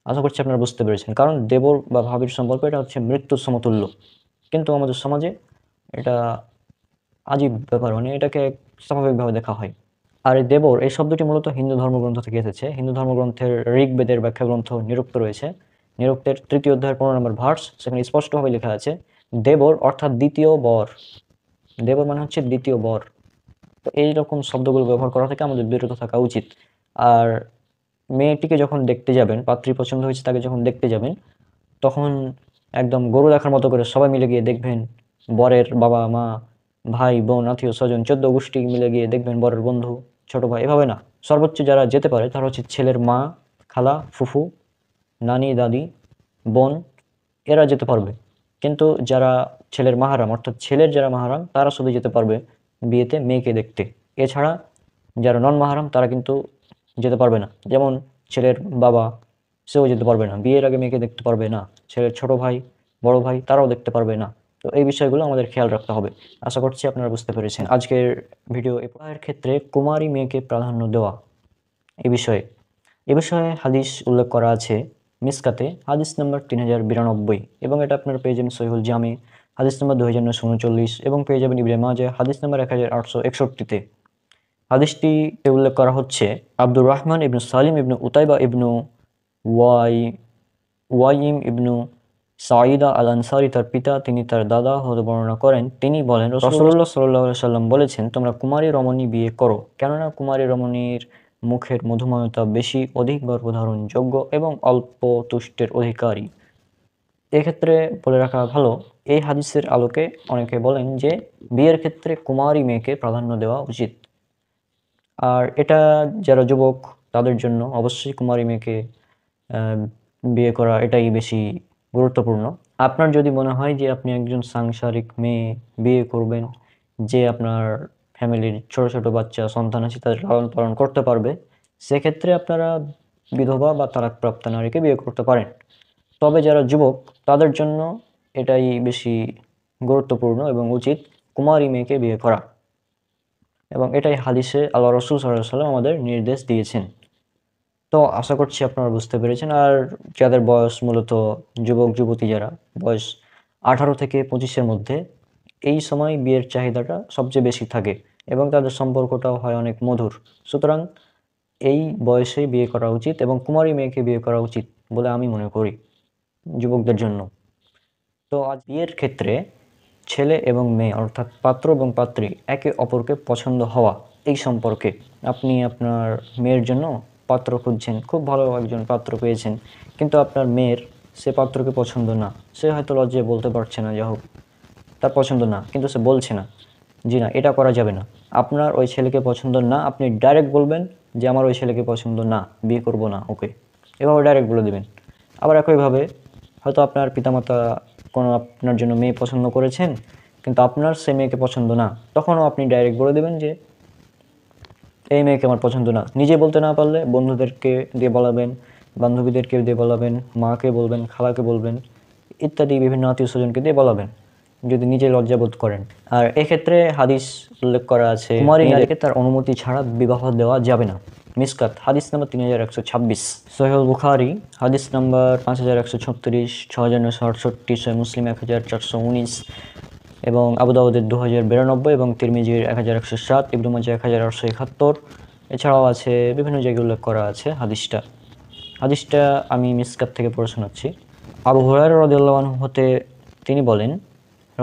আশা করছি আপনারা বুঝতে পেরেছেন। কারণ দেবর বা ভাবির সম্পর্ক এটা হচ্ছে মৃত্যুর সমতুল্য, কিন্তু আমাদের সমাজে এটা আজীব ব্যাপার, মানে এটাকে স্বাভাবিকভাবে দেখা হয়। আর এই দেবর এই শব্দটি মূলত হিন্দু ধর্মগ্রন্থ থেকে এসেছে। হিন্দু ধর্মগ্রন্থের ঋগ্বেদের ব্যাখ্যা গ্রন্থ নিরুক্ত রয়েছে, নিরুক্তের 3য় অধ্যায়ের 15 নম্বর ভার্স, সেখানে স্পষ্টভাবে লেখা আছে দেবর অর্থাৎ দ্বিতীয় বর। দেবর মানে হচ্ছে দ্বিতীয় বর। তো এইরকম শব্দগুলো ব্যবহার করা থেকে আমাদের বিরত থাকা উচিত। আর মেয়েটিকে যখন দেখতে যাবেন, পাত্রী পছন্দ হয়েছে তাকে যখন দেখতে যাবেন, তখন একদম গরু দেখার মতো করে সবাই মিলে গিয়ে দেখবেন, বরের বাবা মা, ভাই বোন, আত্মীয় স্বজন, 14 গোষ্ঠী মিলে গিয়ে দেখবেন, বরের বন্ধু, ছোট ভাই, এভাবে না। সর্বোচ্চ যারা যেতে পারে তারা হচ্ছে ছেলের মা, খালা, ফুফু, নানি, দাদি, বোন, এরা যেতে পারবে। কিন্তু যারা ছেলের মাহারাম, অর্থাৎ ছেলের যারা মাহারাম, তারা শুধু যেতে পারবে বিয়েতে মেয়েকে দেখতে। এছাড়া যারা নন মাহারাম তারা কিন্তু যেতে পারবে না। যেমন ছেলের বাবা, সেও যেতে পারবে না, বিয়ের আগে মেয়েকে দেখতে পারবে না। ছেলের ছোট ভাই, বড় ভাই, তারাও দেখতে পারবে না। তো এই বিষয়গুলো আমাদের খেয়াল রাখতে হবে। আশা করছি আপনারা বুঝতে পেরেছেন। আজকের ভিডিও এর ক্ষেত্রে কুমারী মেয়েকে প্রাধান্য দেওয়া এ বিষয়ে হাদিস উল্লেখ করা আছে মিসকাতে, হাদিস নম্বর 3092, এবং এটা আপনারা পেয়ে যাবেন সহিহুল জামি হাদিস নম্বর 2939, এবং পেয়ে যাবেন ইবনে মাজাহ হাদিস নম্বর 1861-তে। হাদিসটিতে উল্লেখ করা হচ্ছে আব্দুর রহমান ইবনু সালিম ইবনু উতাইবা ইবনু ওয়াইম ইবনু সাঈদা আল আনসারী তার পিতা, তিনি তার দাদা হতে বর্ণনা করেন, তিনি বলেন রাসূলুল্লাহ সাল্লাল্লাহু আলাইহি সাল্লাম বলেছেন, তোমরা কুমারী রমণী বিয়ে করো, কেননা কুমারী রমণীর মুখের মধুময়তা বেশি, অধিক গর্ভধারণযোগ্য এবং অল্প তুষ্টের অধিকারী। এক্ষেত্রে বলে রাখা ভালো, এই হাদিসের আলোকে অনেকে বলেন যে বিয়ের ক্ষেত্রে কুমারী মেয়েকে প্রাধান্য দেওয়া উচিত। আর এটা যারা যুবক তাদের জন্য অবশ্যই কুমারী মেয়েকে আহ, বিয়ে করা এটাই বেশি গুরুত্বপূর্ণ। আপনার যদি মনে হয় যে আপনি একজন সাংসারিক মেয়ে বিয়ে করবেন, যে আপনার ফ্যামিলির ছোট ছোট বাচ্চা সন্তান আছে তাদের লালন পালন করতে পারবে, সেক্ষেত্রে আপনারা বিধবা বা তালাকপ্রাপ্ত নারীকে বিয়ে করতে পারেন। তবে যারা যুবক তাদের জন্য এটাই বেশি গুরুত্বপূর্ণ এবং উচিত কুমারী মেয়েকে বিয়ে করা, এবং এটাই হাদিসে আল্লাহ রসুল সাল্লাল্লাহু আলাইহি ওয়াসাল্লাম আমাদের নির্দেশ দিয়েছেন। তো আশা করছি আপনারা বুঝতে পেরেছেন। আর যাদের বয়স মূলত যুবক যুবতী, যারা বয়স 18 থেকে 25-এর মধ্যে, এই সময় বিয়ের চাহিদাটা সবচেয়ে বেশি থাকে এবং তাদের সম্পর্কটাও হয় অনেক মধুর। সুতরাং এই বয়সেই বিয়ে করা উচিত এবং কুমারী মেয়েকে বিয়ে করা উচিত বলে আমি মনে করি যুবকদের জন্য। তো আজ বিয়ের ক্ষেত্রে ছেলে এবং মেয়ে, অর্থাৎ পাত্র এবং পাত্রী, একে অপরকে পছন্দ হওয়া, এই সম্পর্কে আপনি আপনার মেয়ের জন্য পাত্র খুঁজছেন, খুব ভালো একজন পাত্র পেয়েছেন, কিন্তু আপনার মেয়ের সে পাত্রকে পছন্দ না, সে হয়তো লজ্জায় বলতে পারছে না, যা হোক তার পছন্দ না, কিন্তু সে বলছে না, জি না, এটা করা যাবে না। আপনার ওই ছেলেকে পছন্দ না, আপনি ডাইরেক্ট বলবেন যে আমার ওই ছেলেকে পছন্দ না, বিয়ে করব না ওকে, এভাবে ডাইরেক্ট বলে দেবেন। আবার একইভাবে হয়তো আপনার পিতামাতা কোনো আপনার জন্য মেয়ে পছন্দ করেছেন, কিন্তু আপনার সে মেয়েকে পছন্দ না, তখনও আপনি ডাইরেক্ট বলে দেবেন যে এই মেয়েকে আমার পছন্দ না। নিজে বলতে না পারলে বন্ধুদেরকে দিয়ে বলাবেন, বান্ধবীদেরকে দিয়ে বলাবেন, মাকে বলবেন, খালাকে বলবেন, ইত্যাদি বিভিন্ন আত্মীয় স্বজনকে দিয়ে বলাবেন যদি নিজে লজ্জাবোধ করেন। আর এক্ষেত্রে হাদিস উল্লেখ করা আছে কুমারী নারীকে তার অনুমতি ছাড়া বিবাহ দেওয়া যাবে না। মিসকাত হাদিস নাম্বার 3126, সহিহুল বুখারী হাদিস নাম্বার 5136, 6968, সহিহ মুসলিম 1419, এবং আবু দাউদের 2092, এবং তিরমিজির 1107, ইবনে মাজাহ 1871। এছাড়াও আছে বিভিন্ন জায়গায় উল্লেখ করা আছে হাদিসটা আমি মিসকাত থেকে পড়ে শোনাচ্ছি। আবু হুরায়রা রাদিয়াল্লাহু আনহু হতে তিনি বলেন,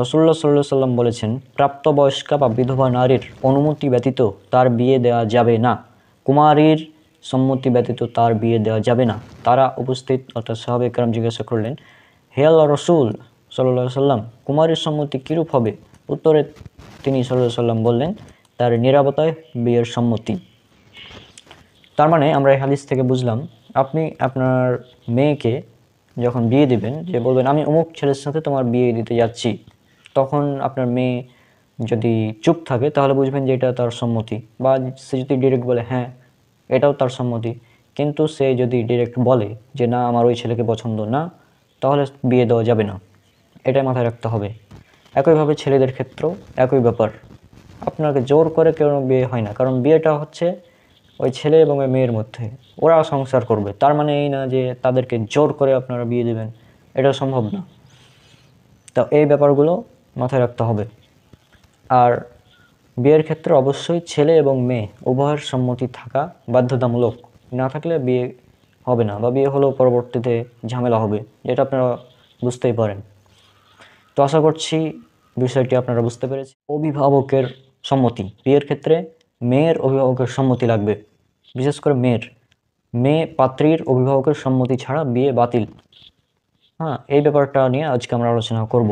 রাসূলুল্লাহ সাল্লাল্লাহু আলাইহি ওয়াসাল্লাম বলেছেন, প্রাপ্তবয়স্কা বা বিধবা নারীর অনুমতি ব্যতীত তার বিয়ে দেওয়া যাবে না, কুমারীর সম্মতি ব্যতীত তার বিয়ে দেওয়া যাবে না। তারা উপস্থিত অর্থাৎ সাহাবায়ে কেরাম জিজ্ঞাসা করলেন, হে আল্লাহর রাসূল সাল্লাল্লাহু আলাইহি ওয়াসাল্লাম, কুমারীর সম্মতি কিরূপ হবে? উত্তরে তিনি সাল্লাল্লাহু আলাইহি ওয়াসাল্লাম বললেন, তার নিরাপত্তায় বিয়ের সম্মতি। তার মানে আমরা এই হাদিস থেকে বুঝলাম, আপনি আপনার মেয়েকে যখন বিয়ে দিবেন, যে বলবেন আমি অমুক ছেলের সাথে তোমার বিয়ে দিতে যাচ্ছি, তখন আপনার মেয়ে যদি চুপ থাকে তাহলে বুঝবেন যে এটা তার সম্মতি, বা সে যদি ডিরেক্ট বলে হ্যাঁ এটাও তার সম্মতি, কিন্তু সে যদি ডিরেক্ট বলে যে না আমার ওই ছেলেকে পছন্দ না, তাহলে বিয়ে দেওয়া যাবে না। এটাই মাথায় রাখতে হবে। একইভাবে ছেলেদের ক্ষেত্রেও একই ব্যাপার, আপনাকে জোর করে কেউ বিয়ে হয় না, কারণ বিয়েটা হচ্ছে ওই ছেলে এবং ওই মেয়ের মধ্যে, ওরা সংসার করবে। তার মানে এই না যে তাদেরকে জোর করে আপনারা বিয়ে দেবেন, এটা সম্ভব না। তো এই ব্যাপারগুলো মাথায় রাখতে হবে। আর বিয়ের ক্ষেত্রে অবশ্যই ছেলে এবং মেয়ে উভয়ের সম্মতি থাকা বাধ্যতামূলক, না থাকলে বিয়ে হবে না, বা বিয়ে হলেও পরবর্তীতে ঝামেলা হবে, যেটা আপনারা বুঝতেই পারেন। তো আশা করছি বিষয়টি আপনারা বুঝতে পেরেছেন। অভিভাবকের সম্মতি, বিয়ের ক্ষেত্রে মেয়ের অভিভাবকের সম্মতি লাগবে, বিশেষ করে মেয়ে পাত্রীর অভিভাবকের সম্মতি ছাড়া বিয়ে বাতিল। হ্যাঁ, এই ব্যাপারটা নিয়ে আজকে আমরা আলোচনা করব।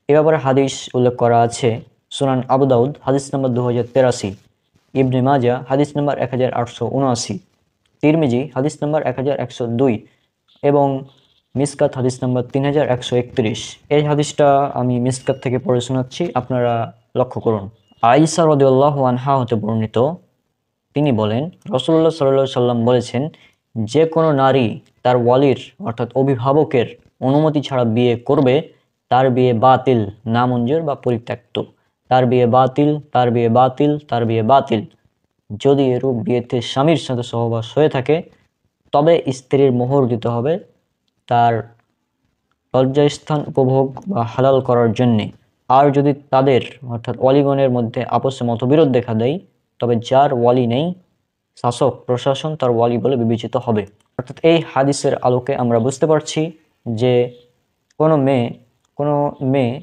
এ ব্যাপারে হাদিস উল্লেখ করা আছে সুনান আবু দাউদ হাদিস নম্বর 2083, ইবনে মাজা হাদিস নম্বর 1879, তিরমিজি হাদিস নম্বর 1102 এবং মিসকাত হাদিস নম্বর 3131। এই হাদিসটা আমি মিসকাত থেকে পড়ে শোনাচ্ছি, আপনারা লক্ষ্য করুন। আয়েশা রাদিয়াল্লাহু আনহা হতে বর্ণিত, তিনি বলেন রাসূলুল্লাহ সাল্লাল্লাহু আলাইহি সাল্লাম বলেছেন, যে কোনো নারী তার ওয়ালির অর্থাৎ অভিভাবকের অনুমতি ছাড়া বিয়ে করবে, তার বিয়ে বাতিল, নামঞ্জুর বা পরিত্যক্ত। তার বিয়ে বাতিল, তার বিয়ে বাতিল, তার বিয়ে বাতিল। যদি এরূপ বিয়েতে স্বামীর সাথে সহবাস হয়ে থাকে, তবে স্ত্রীর মোহর দিতে হবে তার লজ্জাস্থান উপভোগ বা হালাল করার জন্যে। আর যদি তাদের অর্থাৎ ওয়ালিগণের মধ্যে আপসে মতবিরোধ দেখা দেয়, তবে যার ওয়ালি নেই, শাসক প্রশাসন তার ওয়ালি বলে বিবেচিত হবে। অর্থাৎ এই হাদিসের আলোকে আমরা বুঝতে পারছি যে কোনো মেয়ে,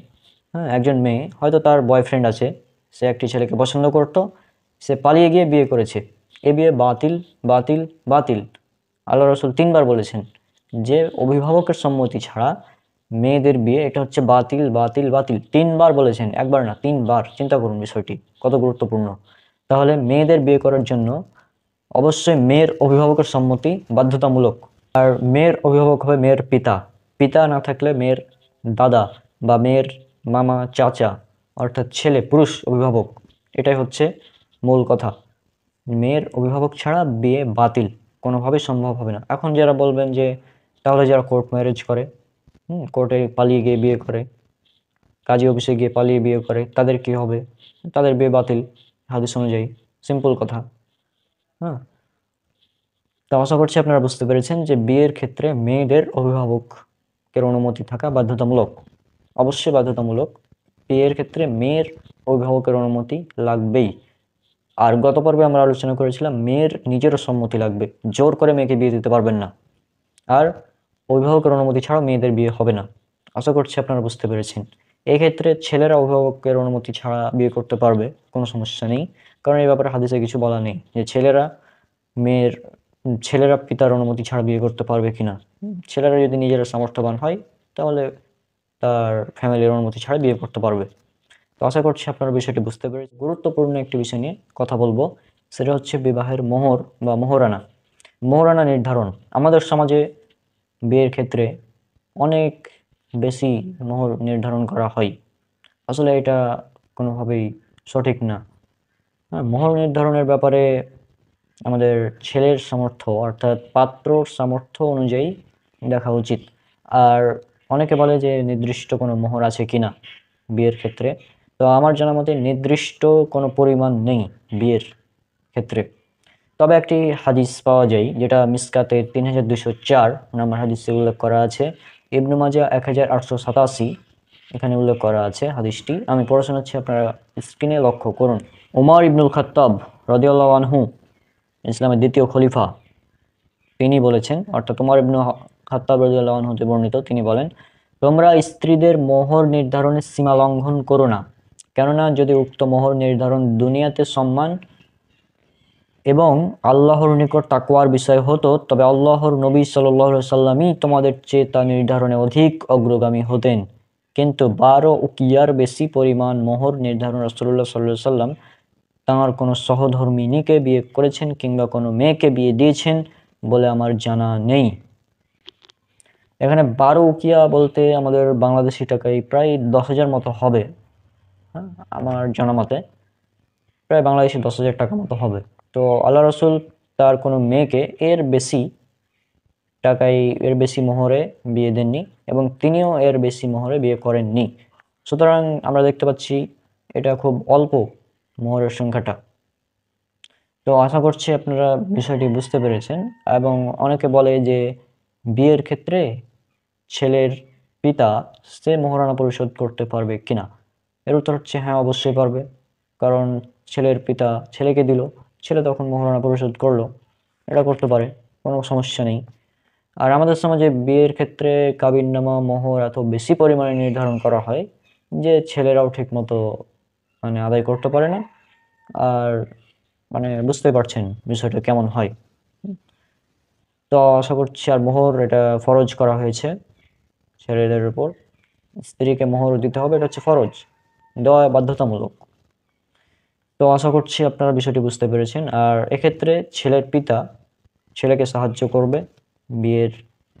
হ্যাঁ, একজন মেয়ে হয়তো তার বয়ফ্রেন্ড আছে, সে একটি ছেলেকে পছন্দ করত, সে পালিয়ে গিয়ে বিয়ে করেছে, এ বিয়ে বাতিল, বাতিল, বাতিল। আল্লাহ রসুল 3বার বলেছেন যে অভিভাবকের সম্মতি ছাড়া মেয়েদের বিয়ে, এটা হচ্ছে বাতিল, বাতিল, বাতিল। 3বার বলেছেন, একবার না, 3বার। চিন্তা করুন বিষয়টি কত গুরুত্বপূর্ণ। তাহলে মেয়েদের বিয়ে করার জন্য অবশ্যই মেয়ের অভিভাবকের সম্মতি বাধ্যতামূলক। আর মেয়ের অভিভাবক হবে মেয়ের পিতা, পিতা না থাকলে মেয়ের দাদা বা মেয়ের মামা, চাচা, অর্থাৎ ছেলে, পুরুষ অভিভাবক। এটাই হচ্ছে মূল কথা। মেয়ের অভিভাবক ছাড়া বিয়ে বাতিল, কোনোভাবেই সম্ভব হবে না। এখন যারা বলবেন যে তাহলে যারা কোর্ট ম্যারেজ করে, কোর্টে পালিয়ে গিয়ে বিয়ে করে, কাজী অফিসে গিয়ে পালিয়ে বিয়ে করে, তাদের কি হবে? তাদের বিয়ে বাতিল হাদিস অনুযায়ী। সিম্পল কথা। হ্যাঁ, তো আশা করছি আপনারা বুঝতে পেরেছেন যে বিয়ের ক্ষেত্রে মেয়েদের অভিভাবকের অনুমতি থাকা বাধ্যতামূলক, অবশ্যই বাধ্যতামূলক। বিয়ের ক্ষেত্রে মেয়ের অভিভাবকের অনুমতি লাগবেই। আর গত পর্বে আমরা আলোচনা করেছিলাম মেয়ের নিজেরও সম্মতি লাগবে, জোর করে মেয়েকে বিয়ে দিতে পারবেন না। আর অভিভাবকের অনুমতি ছাড়াও মেয়েদের বিয়ে হবে না। আশা করছি আপনারা বুঝতে পেরেছেন। এই ক্ষেত্রে ছেলেরা অভিভাবকের অনুমতি ছাড়া বিয়ে করতে পারবে, কোনো সমস্যা নেই, কারণ এই ব্যাপারে হাদিসে কিছু বলা নেই যে ছেলেরা পিতার অনুমতি ছাড়া বিয়ে করতে পারবে কিনা। ছেলেরা যদি নিজেরা সামর্থ্যবান হয়, তাহলে তার ফ্যামিলির অনুমতি ছাড়া বিয়ে করতে পারবে। তো আশা করছি আপনারা বিষয়টি বুঝতে পেরেছেন। গুরুত্বপূর্ণ একটি বিষয় নিয়ে কথা বলবো, সেটা হচ্ছে বিবাহের মোহর বা মোহরানা। মোহরানা নির্ধারণ আমাদের সমাজে বিয়ের ক্ষেত্রে অনেক বেশি মোহর নির্ধারণ করা হয়। আসলে এটা কোনোভাবেই সঠিক না। হ্যাঁ, মোহর নির্ধারণের ব্যাপারে আমাদের ছেলের সামর্থ্য অর্থাৎ পাত্রর সামর্থ্য অনুযায়ী দেখা উচিত। আর অনেকে বলে যে নির্দিষ্ট কোনো মোহর আছে কিনা বিয়ের ক্ষেত্রে। তো আমার জানা মতে নির্দিষ্ট কোনো পরিমাণ নেই বিয়ের ক্ষেত্রে। তবে একটি হাদিস পাওয়া যায় যেটা মিসকাতে 3204 নম্বর হাদিসে উল্লেখ করা আছে, ইবনে মাজা 1887 এখানে উল্লেখ করা আছে হাদিসটি। আমি পড়ে শোনাচ্ছি, আপনারা স্ক্রিনে লক্ষ্য করুন। ওমর ইবনুল খাত্তাব রাদিয়াল্লাহু আনহু, ইসলামের দ্বিতীয় খলিফা, তিনি বলেছেন, অর্থাৎ ওমর ইবনুল খাত্তাব রাদিয়াল্লাহু আনহু হতে বর্ণিত, তিনি বলেন, তোমরা স্ত্রীদের মোহর নির্ধারণের সীমা লঙ্ঘন করো না, কেননা যদি উক্ত মোহর নির্ধারণ দুনিয়াতে সম্মান এবং আল্লাহর নিকট তাকওয়ার বিষয় হতো, তবে আল্লাহর নবী সাল্লাল্লাহু আলাইহি সাল্লামই তোমাদের চেয়ে তা নির্ধারণে অধিক অগ্রগামী হতেন। কিন্তু 12 উকিয়ার বেশি পরিমাণ মোহর নির্ধারণ রাসূলুল্লাহ সাল্লাল্লাহু আলাইহি সাল্লাম তাঁর কোনো সহধর্মিণীকে বিয়ে করেছেন কিংবা কোনো মেয়েকে বিয়ে দিয়েছেন বলে আমার জানা নেই। এখানে 12 উকিয়া বলতে আমাদের বাংলাদেশি টাকায় প্রায় 10,000 মতো হবে। হ্যাঁ, আমার জানা মতে প্রায় বাংলাদেশি 10,000 টাকা মতো হবে। তো আল্লাহ রসুল তার কোনো মেয়েকে এর বেশি মোহরে বিয়ে দেননি এবং তিনিও এর বেশি মোহরে বিয়ে করেননি। সুতরাং আমরা দেখতে পাচ্ছি এটা খুব অল্প মোহরের সংখ্যাটা। তো আশা করছি আপনারা বিষয়টি বুঝতে পেরেছেন। এবং অনেকে বলে যে বিয়ের ক্ষেত্রে ছেলের পিতা সে মোহরানা পরিশোধ করতে পারবে কিনা। এর উত্তর হচ্ছে হ্যাঁ, অবশ্যই পারবে। কারণ ছেলের পিতা ছেলেকে দিল, ছেলে তখন মোহরানা পরিশোধ করলো, এটা করতে পারে, কোনো সমস্যা নেই। আর আমাদের সমাজে বিয়ের ক্ষেত্রে কাবিননামা মোহর এত বেশি পরিমাণে নির্ধারণ করা হয় যে ছেলেরাও ঠিক মতো আদায় করতে পারে না। আর বুঝতে পারছেন বিষয়টা কেমন হয়। তো আশা করছি, আর মোহর এটা ফরজ করা হয়েছে ছেলেদের উপর, স্ত্রীকে মোহর দিতে হবে, এটা হচ্ছে ফরজ, দেওয়া বাধ্যতামূলক। তো আশা করছি আপনারা বিষয়টি বুঝতে পেরেছেন। আর এক্ষেত্রে ছেলের পিতা ছেলেকে সাহায্য করবে বিয়ের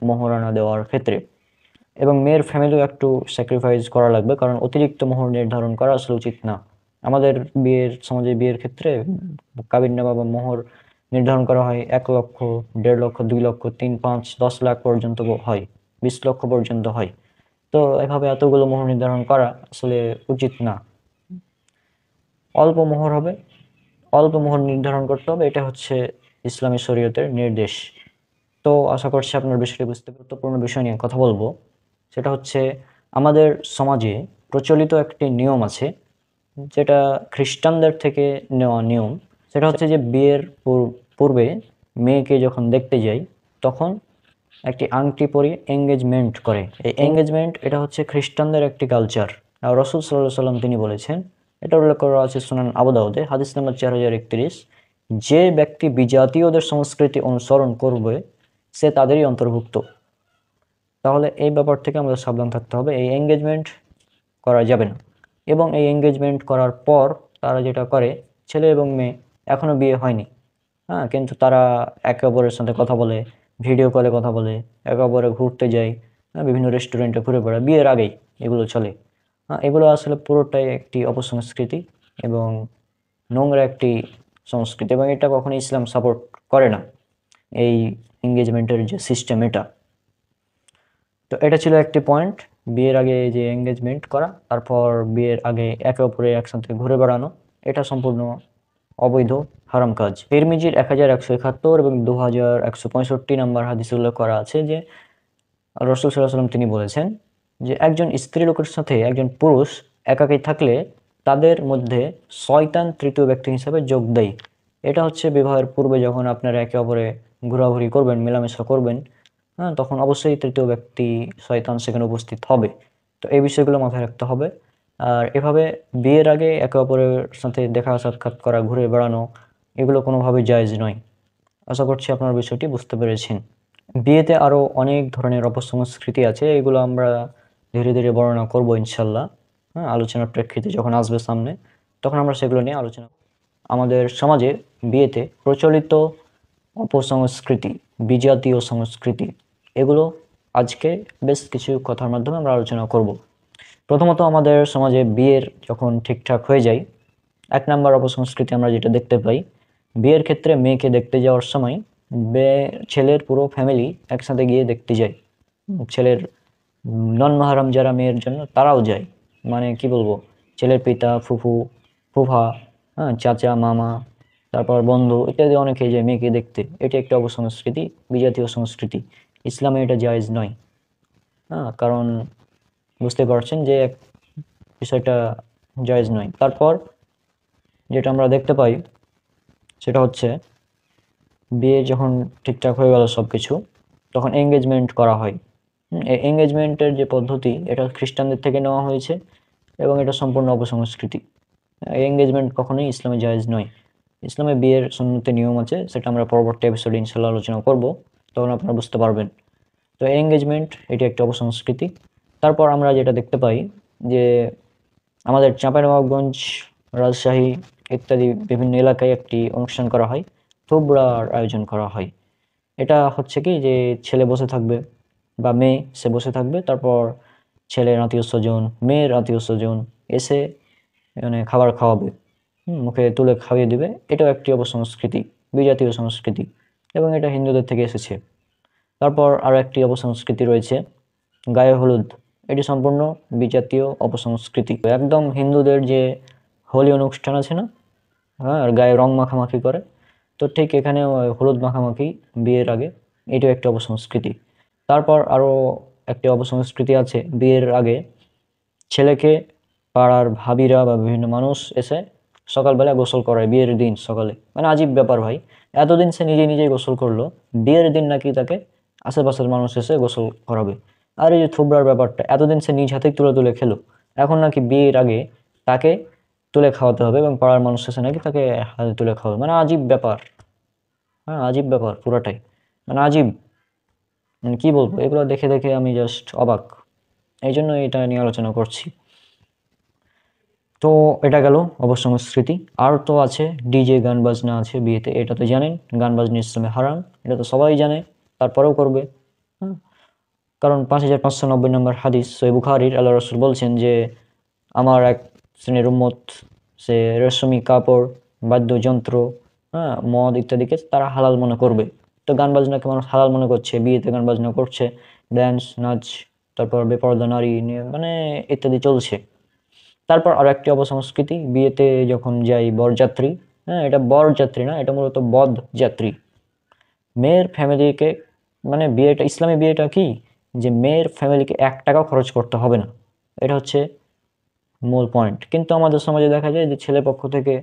মোহরানা দেওয়ার ক্ষেত্রে, এবং মেয়ের ফ্যামিলিও একটু স্যাক্রিফাইস করা লাগবে, কারণ অতিরিক্ত মোহর নির্ধারণ করা আসলে উচিত না। আমাদের সমাজে বিয়ের ক্ষেত্রে কাবিননামা বা মোহর নির্ধারণ করা হয় 1 লক্ষ, 1.5 লক্ষ, 2 লক্ষ, 3, 5, 10 লাখ পর্যন্ত হয়, 20 লক্ষ পর্যন্ত হয়। তো এভাবে এতগুলো মোহর নির্ধারণ করা আসলে উচিত না। অল্প মোহর হবে, অল্প মোহর নির্ধারণ করতে হবে, এটা হচ্ছে ইসলামী শরীয়তের নির্দেশ। তো আশা করছি আপনার বিষয়টি বুঝতে, গুরুত্বপূর্ণ বিষয় নিয়ে কথা বলবো। সেটা হচ্ছে আমাদের সমাজে প্রচলিত একটি নিয়ম আছে, যেটা খ্রিস্টানদের থেকে নেওয়া নিয়ম। সেটা হচ্ছে যে বিয়ের পূর্বে মেয়েকে যখন দেখতে যাই তখন একটি আংটি পরিয়ে এঙ্গেজমেন্ট করে। এই এঙ্গেজমেন্ট এটা হচ্ছে খ্রিস্টানদের একটি কালচার। আর রাসূল সাল্লাল্লাহু আলাইহি সাল্লাম তিনি বলেছেন, এটা উল্লেখ করা আছে সুনান আবু দাউদে, হাদিস নাম্বার 4031, যে ব্যক্তি বিজাতীয়দের সংস্কৃতি অনুসরণ করবে সে তাদেরই অন্তর্ভুক্ত। তাহলে এই ব্যাপার থেকে আমাদের সাবধান থাকতে হবে, এই এঙ্গেজমেন্ট করা যাবে না। এবং এই এঙ্গেজমেন্ট করার পর তারা যেটা করে, ছেলে এবং মেয়ে এখনো বিয়ে হয়নি, হ্যাঁ, কিন্তু তারা একে অপরের সাথে কথা বলে, ভিডিও কলে কথা বলে, একে অপরে ঘুরতে যায়, হ্যাঁ, বিভিন্ন রেস্টুরেন্টে ঘুরে বেড়ায়, বিয়ের আগেই এগুলো চলে। হ্যাঁ, এগুলো আসলে পুরোটাই একটি অপসংস্কৃতি এবং নোংরা একটি সংস্কৃতি, এবং এটা কখনো ইসলাম সাপোর্ট করে না, এই এঙ্গেজমেন্টের যে সিস্টেম এটা। তো এটা ছিল একটি পয়েন্ট, বিয়ের আগে যে এঙ্গেজমেন্ট করা, তারপর বিয়ের আগে একে অপরে একসাথে ঘুরে বেড়ানো, এটা সম্পূর্ণ অবৈধ, হারাম কাজ। তিরমিজির 1171 এবং 2165 নম্বর হাদিসে উল্লেখ করা আছে যে রাসূল সাল্লাল্লাহু আলাইহি ওয়াসাল্লাম তিনি বলেছেন যে একজন স্ত্রী লোকের সাথে একজন পুরুষ একাকী থাকলে তাদের মধ্যে শয়তান তৃতীয় ব্যক্তি হিসেবে যোগ দেয়। এটা হচ্ছে বিবাহের পূর্বে যখন আপনারা একে অপরে ঘোরাঘুরি করবেন, মেলামেশা করবেন, হ্যাঁ, তখন অবশ্যই তৃতীয় ব্যক্তি শয়তান সেখানে উপস্থিত হবে। তো এই বিষয়গুলো মাথায় রাখতে হবে। আর এভাবে বিয়ের আগে একে অপরের সাথে দেখা সাক্ষাৎ করা, ঘুরে বেড়ানো, এগুলো কোনোভাবেই জায়েজ নয়। আশা করছি আপনার বিষয়টি বুঝতে পেরেছেন। বিয়েতে আরও অনেক ধরনের অপসংস্কৃতি আছে, এগুলো আমরা ধীরে ধীরে বর্ণনা করব ইনশাল্লাহ। হ্যাঁ, আলোচনার প্রেক্ষিতে যখন আসবে সামনে, তখন আমরা সেগুলো নিয়ে আলোচনা করব। আমাদের সমাজে বিয়েতে প্রচলিত অপসংস্কৃতি, বিজাতীয় সংস্কৃতি, এগুলো আজকে বেশ কিছু কথার মাধ্যমে আমরা আলোচনা করব। প্রথমত, আমাদের সমাজে বিয়ের যখন ঠিকঠাক হয়ে যায়, 1 নাম্বার অপসংস্কৃতি আমরা যেটা দেখতে পাই, বিয়ের ক্ষেত্রে মেয়েকে দেখতে যাওয়ার সময় ছেলের পুরো ফ্যামিলি একসাথে গিয়ে দেখতে যায়। ছেলের নন মাহারাম যারা মেয়ের জন্য তারাও যায়, কি বলবো, ছেলের পিতা, ফুফু, ফুফা, হ্যাঁ, চাচা, মামা, তারপর বন্ধু ইত্যাদি অনেকেই যায় মেয়েকে দেখতে। এটা একটা অপসংস্কৃতি, বিজাতীয় সংস্কৃতি। ইসলামে এটা জায়েজ নয়। হ্যাঁ, কারণ বুঝতে পারছেন যে বিষয়টা জায়েজ নয়। তারপর যেটা আমরা দেখতে পাই সেটা হচ্ছে বিয়ে যখন ঠিকঠাক হয়ে গেল সব কিছু, তখন এঙ্গেজমেন্ট করা হয়। এই এঙ্গেজমেন্টের যে পদ্ধতি, এটা খ্রিস্টানদের থেকে নেওয়া হয়েছে এবং এটা সম্পূর্ণ অপসংস্কৃতি। এই এঙ্গেজমেন্ট কখনোই ইসলামে জায়েজ নয়। ইসলামে বিয়ের সুন্নতে নিয়ম আছে, সেটা আমরা পরবর্তী এপিসোডে ইনশাল্লাহ আলোচনা করব, তখন আপনারা বুঝতে পারবেন। তো এঙ্গেজমেন্ট এটি একটি অপসংস্কৃতি। তারপর আমরা যেটা দেখতে পাই যে আমাদের চাঁপাইনবাবগঞ্জ, রাজশাহী ইত্যাদি বিভিন্ন এলাকায় একটি অনুষ্ঠান করা হয়, থুবড়ার আয়োজন করা হয়। এটা হচ্ছে কি যে ছেলে বসে থাকবে বা মেয়ে সে বসে থাকবে, তারপর ছেলের আত্মীয় স্বজন, মেয়ের আত্মীয় স্বজন এসে খাবার খাওয়াবে, মুখে তুলে খাইয়ে দিবে। এটাও একটি অপসংস্কৃতি, বিজাতীয় সংস্কৃতি, এবং এটা হিন্দুদের থেকে এসেছে। তারপর আরও একটি অপসংস্কৃতি রয়েছে গায়ে হলুদ, এটি সম্পূর্ণ বিজাতীয় অপসংস্কৃতি। একদম হিন্দুদের যে হোলি অনুষ্ঠান আছে না, হ্যাঁ, আর গায়ে রং মাখামাখি করে। তো ঠিক এখানে হলুদ মাখামাখি বিয়ের আগে, এটাও একটা অপসংস্কৃতি। তারপর আরও একটি অপসংস্কৃতি আছে, বিয়ের আগে ছেলেকে পাড়ার ভাবিরা বা বিভিন্ন মানুষ এসে সকালবেলা গোসল করায় বিয়ের দিন সকালে। মানে আজীব ব্যাপার ভাই, এতদিন সে নিজে নিজেই গোসল করলো, বিয়ের দিন নাকি তাকে আশেপাশের মানুষ এসে গোসল করাবে। আর এই যে থুবড়ার ব্যাপারটা, এতদিন সে নিজ হাতেই তুলে তুলে খেলো, এখন নাকি বিয়ের আগে তাকে তুলে খাওয়াতে হবে এবং পাড়ার মানুষ এসে নাকি তাকে হাতে তুলে খাওয়াবে। মানে আজীব ব্যাপার, হ্যাঁ আজীব ব্যাপার পুরাটাই, মানে আজীব। মানে কি বলবো, এগুলো দেখে দেখে আমি জাস্ট অবাক, এই জন্য এটা নিয়ে আলোচনা করছি। তো এটা গেল অবসংস্কৃতি। আর তো আছে ডিজে, গান বাজনা আছে বিয়েতে, এটা তো জানেন গান বাজনা ইসলামে হারাম, এটা তো সবাই জানে, তারপরেও করবে। হ্যাঁ, কারণ 5590 নম্বর হাদিস সহিহ বুখারীর, আল্লাহ রাসূল বলছেন যে আমার এক শ্রেণীর উম্মত সে রেশমি কাপড়, বাদ্যযন্ত্র, হ্যাঁ মদ ইত্যাদিকে তারা হালাল মনে করবে। তো গান বাজনাকে মানুষ হালাল মনে করছে, বিয়েতে গান বাজনা করছে, ড্যান্স নাচ, তারপর বেপরদা নারী নিয়ে মানে ইত্যাদি চলছে। তারপর আরো একটি অপসংস্কৃতি, বিয়েতে যখন যাই বরযাত্রী, হ্যাঁ এটা বরযাত্রী না, এটা মূলত বদ যাত্রী। মেয়ের ফ্যামিলিকে, মানে বিয়েটা, ইসলামী বিয়েটা কি, যে মেয়ের ফ্যামিলিকে 1 টাকাও খরচ করতে হবে না, এটা হচ্ছে মূল পয়েন্ট। কিন্তু আমাদের সমাজে দেখা যায় যে ছেলে পক্ষ থেকে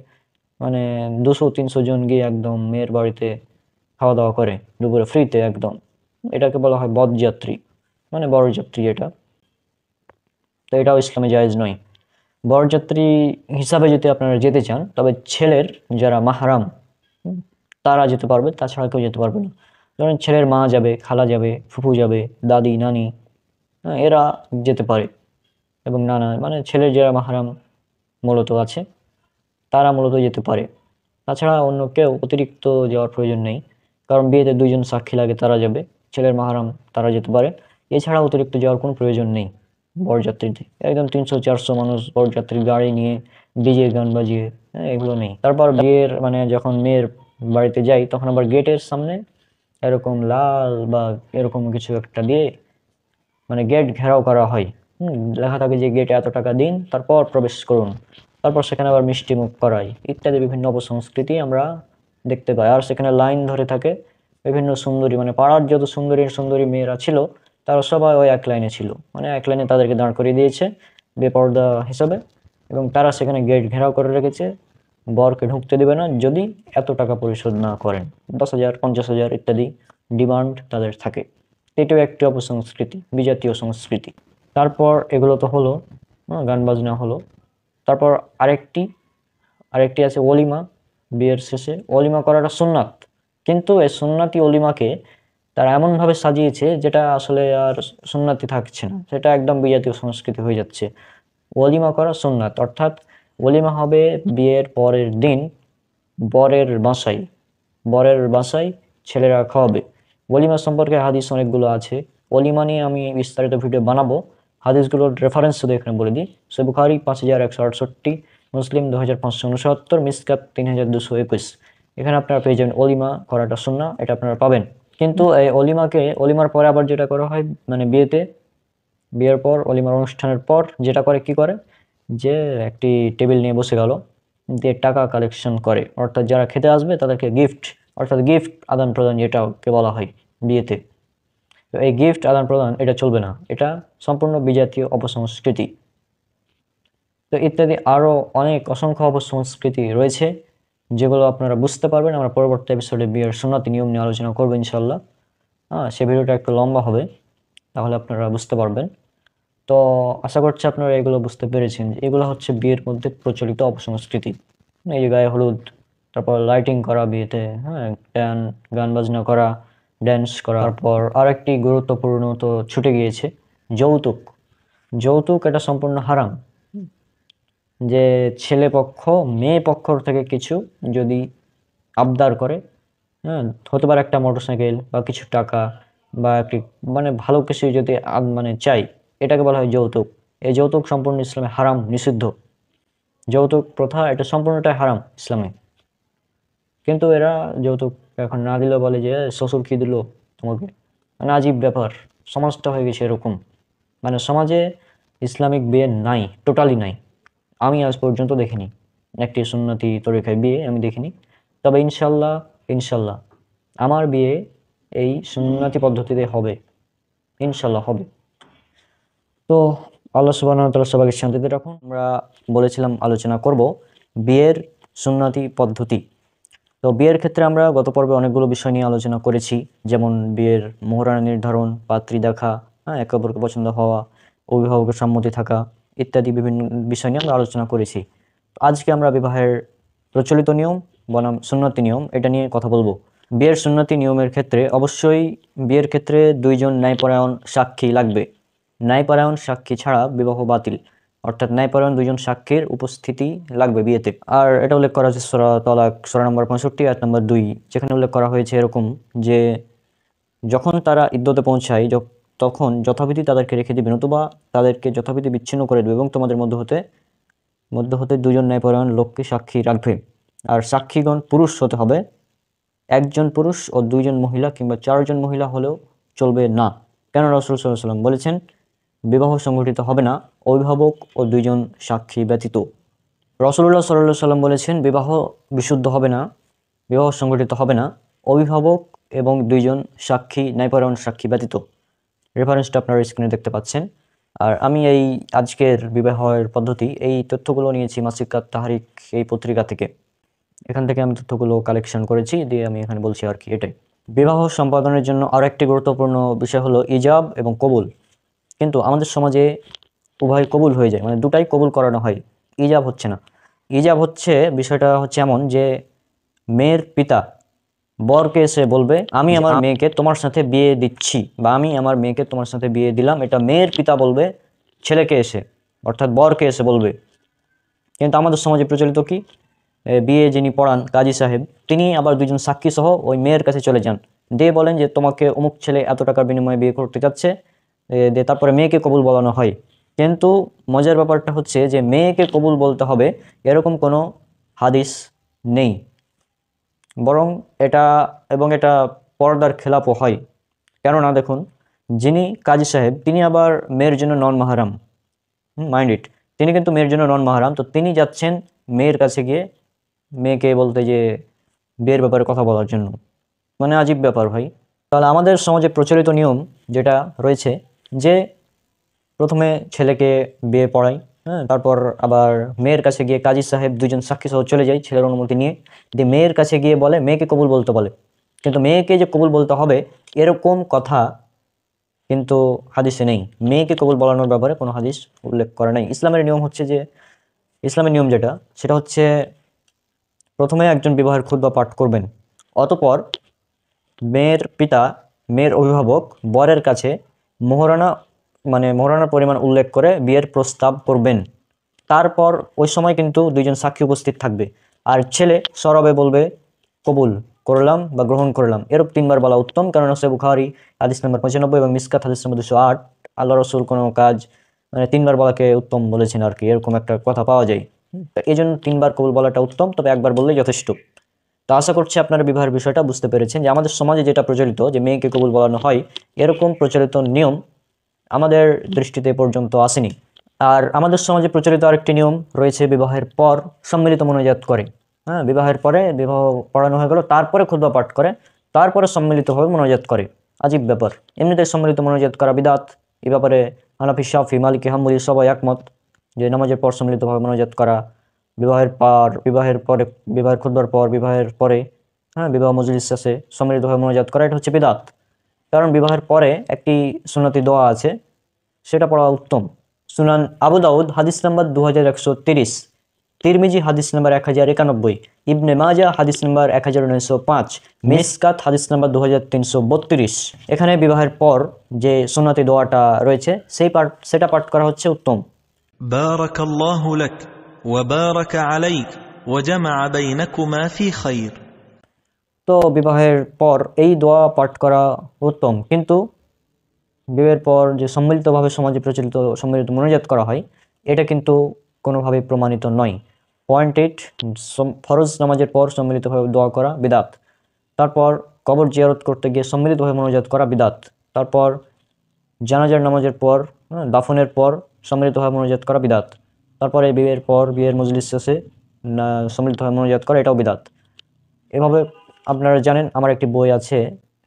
মানে 200-300 জন গিয়ে একদম মেয়ের বাড়িতে খাওয়া দাওয়া করে দুপুরে ফ্রিতে একদম, এটাকে বলা হয় বরযাত্রী, মানে বরযাত্রী এটা। তো এটাও ইসলামে জায়েজ নয়। বরযাত্রী হিসাবে যদি আপনারা যেতে চান, তবে ছেলের যারা মাহরাম তারা যেতে পারবে, তাছাড়া কেউ যেতে পারবে না। ধরেন ছেলের মা যাবে, খালা যাবে, ফুফু যাবে, দাদি নানি, হ্যাঁ, এরা যেতে পারে। এবং নানা, মানে ছেলের যারা মাহরাম মূলত আছে তারা মূলত যেতে পারে। তাছাড়া অন্য কেউ অতিরিক্ত যাওয়ার প্রয়োজন নেই, কারণ বিয়েতে 2জন সাক্ষী লাগে, তারা যাবে, ছেলের মাহরাম তারা যেতে পারে। এছাড়া অতিরিক্ত যাওয়ার কোনো প্রয়োজন নেই বরযাত্রীতে। একদম 300-400 মানুষ বরযাত্রীর গাড়ি নিয়ে ডিজে গান বাজিয়ে, হ্যাঁ এগুলো নেই। তারপর বিয়ের মানে যখন মেয়ের বাড়িতে যাই, তখন আবার গেটের সামনে এরকম লাল বা এরকম কিছু একটা দিয়ে মানে গেট ঘেরাও করা হয়। লেখা থাকে যে গেটে এত টাকা দিন, তারপর প্রবেশ করুন। তারপর সেখানে আবার মিষ্টি মুখ করাই ইত্যাদি বিভিন্ন অপসংস্কৃতি আমরা দেখতে পাই। আর সেখানে লাইন ধরে থাকে বিভিন্ন সুন্দরী, মানে পাড়ার যত সুন্দরী সুন্দরী মেয়েরা ছিল তারা সবাই ওই এক লাইনে ছিল, মানে এক লাইনে তাদেরকে দাঁড় করিয়ে দিয়েছে বেপরদা হিসাবে, এবং তারা সেখানে গেট ঘেরাও করে রেখেছে, বরকে ঢুকতে দেবে না যদি এত টাকা পরিশোধ না করেন, 10,000 50,000 ইত্যাদি ডিমান্ড তাদের থাকে। এটাও একটি অপসংস্কৃতি, বিজাতীয় সংস্কৃতি। তারপর এগুলো তো হলো, গান বাজনা হলো। তারপর আরেকটি আরেকটি আছে অলিমা। বিয়ের শেষে অলিমা করাটা সুন্নাত, কিন্তু এই সুন্নাতি অলিমাকে তারা এমনভাবে সাজিয়েছে যেটা আসলে আর সুন্নাতি থাকছে না, সেটা একদম বিজাতীয় সংস্কৃতি হয়ে যাচ্ছে। অলিমা করা সুন্নাত, অর্থাৎ অলিমা হবে বিয়ের পরের দিন বরের বাসায়, বরের বাসায় ছেলেরা খাওয়াবে। ওলিমা সম্পর্কে হাদিস অনেকগুলো আছে, ওলিমা নিয়ে আমি বিস্তারিত ভিডিও বানাবো। হাদিসগুলোর রেফারেন্স শুধু এখানে বলে দিই। সহিহ বুখারী 5168, মুসলিম 2569, মিসকাত 3221। এখানে আপনারা পেয়ে যাবেন অলিমা করাটা সুন্নাহ, এটা আপনারা পাবেন। কিন্তু এই অলিমার পরে আবার যেটা করা হয়, মানে বিয়ের পর অলিমার অনুষ্ঠানের পর যেটা করে, কি করে যে একটি টেবিল নিয়ে বসে গেল, দিয়ে টাকা কালেকশন করে, অর্থাৎ যারা খেতে আসবে তাদেরকে গিফট, অর্থাৎ গিফট আদান প্রদান যেটাকে বলা হয় বিয়েতে। তো এই গিফট আদান প্রদান এটা চলবে না, এটা সম্পূর্ণ বিজাতীয় অপসংস্কৃতি। তো ইত্যাদি আরও অনেক অসংখ্য অপসংস্কৃতি রয়েছে যেগুলো আপনারা বুঝতে পারবেন। আমরা পরবর্তী এপিসোডে বিয়ের সুন্নতি নিয়ম নিয়ে আলোচনা করবো ইনশাল্লাহ। সে ভিডিওটা একটু লম্বা হবে, তাহলে আপনারা বুঝতে পারবেন। তো আশা করছি আপনারা এগুলো বুঝতে পেরেছেন, এগুলো হচ্ছে বিয়ের মধ্যে প্রচলিত অপসংস্কৃতি। এই যে গায়ে হলুদ, তারপর লাইটিং করা বিয়েতে, হ্যাঁ গান বাজনা করা, ড্যান্স করা। তারপর আরেকটি গুরুত্বপূর্ণ তো ছুটে গিয়েছে, যৌতুক। যৌতুক এটা সম্পূর্ণ হারাম। যে ছেলে পক্ষ মেয়ে পক্ষ থেকে কিছু যদি আবদার করে, হ্যাঁ হতে পারে একটা মোটরসাইকেল বা কিছু টাকা বা একটি মানে ভালো কিছু যদি মানে চাই, এটাকে বলা হয় যৌতুক। এই যৌতুক সম্পূর্ণ ইসলামে হারাম, নিষিদ্ধ। যৌতুক প্রথা এটা সম্পূর্ণটাই হারাম ইসলামে। কিন্তু এরা যৌতুক এখন না দিলেও বলে যে শ্বশুর কি দিল তোমাকে, মানে আজীব ব্যাপার। সমাজটা হয়ে গেছে এরকম, মানে সমাজে ইসলামিক বিয়ে নাই, টোটালি নাই, আমি আজ পর্যন্ত দেখিনি। একটি সুন্নতি তরিকায় বিয়ে আমি দেখিনি। তবে ইনশাল্লাহ ইনশাল্লাহ আমার বিয়ে এই সুন্নতি পদ্ধতিতে হবে, ইনশাল্লাহ হবে। তো আল্লাহ সুবহানাহু ওয়া তাআলা সবাইকে শান্তিতে রাখুন। আমরা বলেছিলাম আলোচনা করব বিয়ের সুন্নতি পদ্ধতি। তো বিয়ের ক্ষেত্রে আমরা গত পর্বে অনেকগুলো বিষয় নিয়ে আলোচনা করেছি, যেমন বিয়ের মোহরানা নির্ধারণ, পাত্রী দেখা, হ্যাঁ, একে অপরকে পছন্দ হওয়া, অভিভাবকের সম্মতি থাকা ইত্যাদি বিভিন্ন বিষয় নিয়ে আমরা আলোচনা করেছি। আজকে আমরা বিবাহের প্রচলিত নিয়ম বনাম সুন্নতি নিয়ম এটা নিয়ে কথা বলবো। বিয়ের সুন্নতি নিয়মের ক্ষেত্রে অবশ্যই বিয়ের ক্ষেত্রে দুইজন ন্যায়পরায়ণ সাক্ষী লাগবে। ন্যায়পরায়ণ সাক্ষী ছাড়া বিবাহ বাতিল, অর্থাৎ ন্যায়পরায়ণ দুইজন সাক্ষীর উপস্থিতি লাগবে বিয়েতে। আর এটা উল্লেখ করা হয়েছে সূরা তালাক সূরা নম্বর 65 আয়াত নম্বর 2, যেখানে উল্লেখ করা হয়েছে এরকম যে যখন তারা ইদ্যতে পৌঁছায় তখন যথাবিধি তাদেরকে রেখে দিবে, নতুবা তাদেরকে যথাবিধি বিচ্ছিন্ন করে দেবে এবং তোমাদের মধ্য হতে দুজন ন্যায়পরায়ণ লোককে সাক্ষী রাখবে। আর সাক্ষীগণ পুরুষ হতে হবে, একজন পুরুষ ও দুইজন মহিলা কিংবা 4 জন মহিলা হলেও চলবে না। কেন? রাসূল সাল্লাল্লাহু আলাইহি ওয়াসাল্লাম বলেছেন বিবাহ সংগঠিত হবে না অভিভাবক ও দুইজন সাক্ষী ব্যতীত। রাসূলুল্লাহ সাল্লাল্লাহু আলাইহি ওয়াসাল্লাম বলেছেন বিবাহ বিশুদ্ধ হবে না, বিবাহ সংগঠিত হবে না অভিভাবক এবং দুইজন সাক্ষী ন্যায়পরায়ণ সাক্ষী ব্যতীত। রেফারেন্সটা আপনারা স্ক্রিনে দেখতে পাচ্ছেন। আর আমি এই আজকের বিবাহের পদ্ধতি এই তথ্যগুলো নিয়েছি মাসিকাত তাহরিক এই পত্রিকা থেকে। এখান থেকে আমি তথ্যগুলো কালেকশন করেছি, দিয়ে আমি এখানে বলছি আর কি। এটাই বিবাহ সম্পাদনের জন্য আরও একটি গুরুত্বপূর্ণ বিষয় হলো ইজাব এবং কবুল। কিন্তু আমাদের সমাজে উভয় কবুল হয়ে যায়, মানে দুটাই কবুল করানো হয়, ইজাব হচ্ছে না। ইজাব হচ্ছে বিষয়টা হচ্ছে এমন যে মেয়ের পিতা বরকে এসে বলবে আমি আমার মেয়েকে তোমার সাথে বিয়ে দিচ্ছি, বা আমি আমার মেয়েকে তোমার সাথে বিয়ে দিলাম, এটা মেয়ের পিতা বলবে ছেলেকে এসে, অর্থাৎ বরকে এসে বলবে। কিন্তু আমাদের সমাজে প্রচলিত কি, বিয়ে যিনি পড়ান কাজী সাহেব, তিনি আবার দুজন সাক্ষী সহ ওই মেয়ের কাছে চলে যান, দিয়ে বলেন যে তোমাকে অমুক ছেলে এত টাকার বিনিময়ে বিয়ে করতে যাচ্ছে, দিয়ে তারপরে মেয়েকে কবুল বলানো হয়। কিন্তু মজার ব্যাপারটা হচ্ছে যে মেয়েকে কবুল বলতে হবে এরকম কোনো হাদিস নেই, বরং এটা পর্দার খেলাপও হয়। কেননা দেখুন, যিনি কাজী সাহেব তিনি আবার মেয়ের জন্য নন মাহরাম, মাইন্ড ইট, তিনি কিন্তু মেয়ের জন্য নন মাহরাম। তো তিনি যাচ্ছেন মেয়ের কাছে গিয়ে মেয়েকে বলতে যে বিয়ের ব্যাপারে কথা বলার জন্য, মানে আজীব ব্যাপার ভাই। তাহলে আমাদের সমাজে প্রচলিত নিয়ম যেটা রয়েছে যে প্রথমে ছেলেকে বিয়ে পড়াই, হ্যাঁ, তারপর আবার মেয়ের কাছে গিয়ে কাজী সাহেব দুজন সাক্ষী সহ চলে যায় ছেলের অনুমতি নিয়ে, দিয়ে মেয়ের কাছে গিয়ে বলে মেয়েকে কবুল বলতে বলে। কিন্তু মেয়েকে যে কবুল বলতে হবে এরকম কথা কিন্তু হাদিসে নেই, মেয়েকে কবুল বলানোর ব্যাপারে কোনো হাদিস উল্লেখ করা নেই। ইসলামের নিয়ম যেটা সেটা হচ্ছে প্রথমে একজন বিবাহের খুতবা পাঠ করবেন, অতঃপর মেয়ের পিতা, মেয়ের অভিভাবক বরের কাছে মোহরানার পরিমাণ উল্লেখ করে বিয়ের প্রস্তাব করবেন। তারপর ওই সময় কিন্তু দুইজন সাক্ষী উপস্থিত থাকবে, আর ছেলে সরবে বলবে কবুল করলাম বা গ্রহণ করলাম। এরূপ 3 বার বলা উত্তম, কারণ সহিহ বুখারী হাদিস নম্বর 95 এবং মিসকাত হাদিস নম্বর 208 আল্লাহ রাসূল কোনো কাজ 3 বার বলাকে উত্তম বলেছেন আর কি, এরকম একটা কথা পাওয়া যায়। এই জন্য 3 বার কবুল বলাটা উত্তম, তবে একবার বললেই যথেষ্ট। তো আশা করছি আপনারা বিবাহের বিষয়টা বুঝতে পেরেছেন যে আমাদের সমাজে যেটা প্রচলিত যে মেয়েকে কবুল বলানো হয়, এরকম প্রচলিত নিয়ম আমাদের দৃষ্টিতে পর্যন্ত আসেনি। আর আমাদের সমাজে প্রচলিত আরেকটি নিয়ম রয়েছে, বিবাহের পর সম্মিলিত মোনাজাত করে। হ্যাঁ, বিবাহের পরে বিবাহ পড়ানো হয়ে গেল, তারপরে খুতবা পাঠ করে, তারপরে সম্মিলিতভাবে মোনাজাত করে। আজীব ব্যাপার। এমনিতে সম্মিলিত মোনাজাত করা বিদাত। এই ব্যাপারে হানাফি, শাফি, মালিকি, হাম্বলি সবাই একমত যে নামাজের পর সম্মিলিতভাবে মোনাজাত করা, বিবাহের খুতবার পর, বিবাহের পরে, হ্যাঁ, বিবাহ মজলিস শেষে সম্মিলিতভাবে মোনাজাত করা, এটা হচ্ছে বিদাত। কারণ বিবাহের পরে একটি সুন্নতি দোয়া আছে, সেটা পড়া উত্তম। সুনান আবু দাউদ হাদিস নাম্বার 2130, তিরমিজি হাদিস নাম্বার 1091, ইবনে মাজা হাদিস নাম্বার 1905, মিসকাত হাদিস নাম্বার 2332। এখানে বিবাহের পর যে সুন্নতি দোয়াটা রয়েছে সেটা পাঠ করা হচ্ছে উত্তম। বারাকাল্লাহু লাক ওয়া বারাকা আলাইক ওয়া জামআ বাইনাকুমা ফি খাইর। তো বিবাহের পর এই দোয়া পাঠ করা উত্তম, কিন্তু বিয়ের পর যে সম্মিলিতভাবে সমাজে প্রচলিত সম্মিলিত মোনাজাত করা হয় এটা কিন্তু কোনোভাবে প্রমাণিত নয়। পয়েন্ট 8, ফরজ নামাজের পর সম্মিলিতভাবে দোয়া করা বিদাত। তারপর কবর জিয়ারত করতে গিয়ে সম্মিলিতভাবে মোনাজাত করা বিদাত। তারপর জানাজার নামাজের পর, দাফনের পর সম্মিলিতভাবে মোনাজাত করা বিদাত। তারপরে বিয়ের পর বিয়ের মজলিস শেষে না সম্মিলিতভাবে মোনাজাত করা, এটাও বিদাত। এভাবে আপনারা জানেন আমার একটি বই আছে,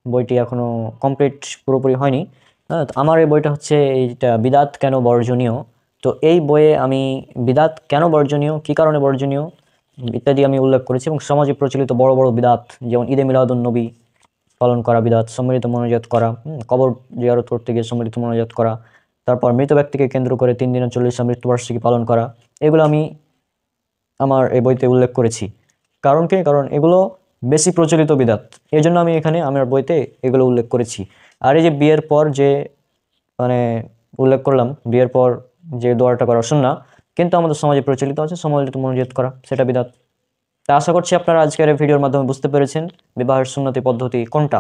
বইটি এখনো কমপ্লিট পুরোপুরি হয়নি। হ্যাঁ, তো আমার এই বইটা হচ্ছে এইটা বিদাত কেন বর্জনীয়। তো এই বইয়ে আমি বিদাত কেন বর্জনীয়, কী কারণে বর্জনীয় ইত্যাদি আমি উল্লেখ করেছি, এবং সমাজে প্রচলিত বড় বড় বিদাত যেমন ঈদে মিলাদুন নবী পালন করা বিদাত, সম্মিলিত মোনাজাত করা, কবর জিয়ারত করতে গিয়ে সম্মিলিত মোনাজাত করা, তারপর মৃত ব্যক্তিকে কেন্দ্র করে 3 দিনের 40 মৃত্যুবার্ষিকী পালন করা, এগুলো আমি আমার এই বইতে উল্লেখ করেছি। কারণ কি? কারণ এগুলো বেশি প্রচলিত বিদাত, এই জন্য আমি এখানে আমার বইতে এগুলো উল্লেখ করেছি। আর এই যে বিয়ের পর যে মানে উল্লেখ করলাম, বিয়ের পর যে দোয়াটা করা সুন্নাহ, কিন্তু আমাদের সমাজে প্রচলিত আছে সম্মিলিত মোনাজাত করা, সেটা বিদাত। তা আশা করছি আপনারা আজকের এই ভিডিওর মাধ্যমে বুঝতে পেরেছেন বিবাহের সুন্নতি পদ্ধতি কোনটা।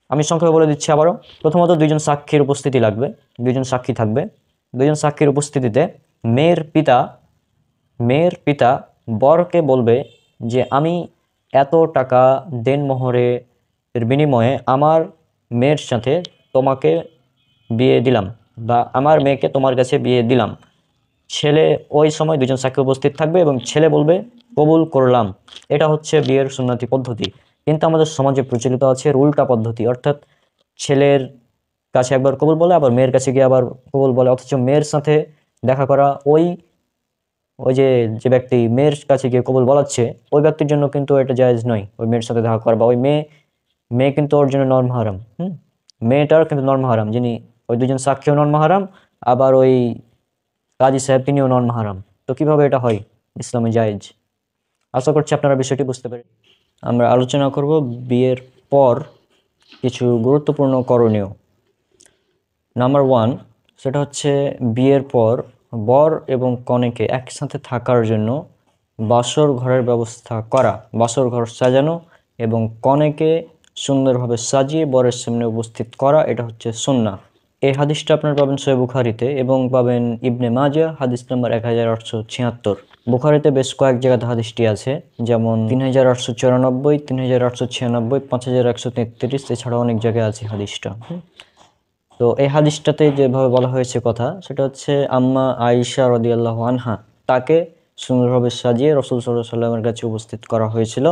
আমি সংক্ষেপে বলে দিচ্ছি আবারও। প্রথমত 2জন সাক্ষীর উপস্থিতি লাগবে, 2জন সাক্ষী থাকবে। 2জন সাক্ষীর উপস্থিতিতে মেয়ের পিতা বরকে বলবে যে আমি এত টাকা দেনমোহরের বিনিময়ে আমার মেয়ের সাথে তোমাকে বিয়ে দিলাম, বা আমার মেয়েকে তোমার কাছে বিয়ে দিলাম। ছেলে ওই সময় 2জন সাক্ষী উপস্থিত থাকবে এবং ছেলে বলবে কবুল করলাম। এটা হচ্ছে বিয়ের সুন্নতি পদ্ধতি। কিন্তু আমাদের সমাজে প্রচলিত আছে উল্টা পদ্ধতি, অর্থাৎ ছেলের কাছে একবার কবুল বলে আবার মেয়ের কাছে গিয়ে আবার কবুল বলে, অথচ মেয়ের সাথে দেখা করা ওই ওই যে যে ব্যক্তি মেয়ের কাছে গিয়ে কবুল বলাচ্ছে ওই ব্যক্তির জন্য কিন্তু এটা জায়েজ নয়। ওই মেয়ের সাথে দেখা করা বা ওই মেয়ে কিন্তু ওর জন্য নন মাহরাম। মেয়েটার কিন্তু নন মাহরাম, যিনি ওই 2জন সাক্ষীও নন মাহরাম, আবার ওই কাজী সাহেব তিনিও নন মাহরাম। তো কিভাবে এটা হয় ইসলামে জায়েজ? আশা করছি আপনারা বিষয়টি বুঝতে পারেন। আমরা আলোচনা করব বিয়ের পর কিছু গুরুত্বপূর্ণ করণীয়। নাম্বার 1, সেটা হচ্ছে বিয়ের পর বর এবং কনেকে একসাথে থাকার জন্য বাসর ঘরের ব্যবস্থা করা, বাসর ঘর সাজানো এবং কনেকে সুন্দরভাবে সাজিয়ে বরের সামনে উপস্থিত করা, এটা হচ্ছে সুন্নাহ। এই হাদিসটা আপনারা পাবেন সহিহ বুখারীতে এবং পাবেন ইবনে মাজাহ হাদিস নাম্বার 1876। বুখারীতে বেশ কয়েক জায়গাতে হাদিসটি আছে, যেমন 3894, 3896, 5133, এছাড়াও অনেক জায়গায় আছে হাদিসটা। তো এই হাদিসটাতে যেভাবে বলা হয়েছে কথা, সেটা হচ্ছে আম্মা আয়েশা রাদিয়াল্লাহু আনহা, তাকে সুন্দরভাবে সাজিয়ে রাসূল সাল্লাল্লাহু আলাইহি ওয়াসাল্লামের কাছে উপস্থিত করা হয়েছিল।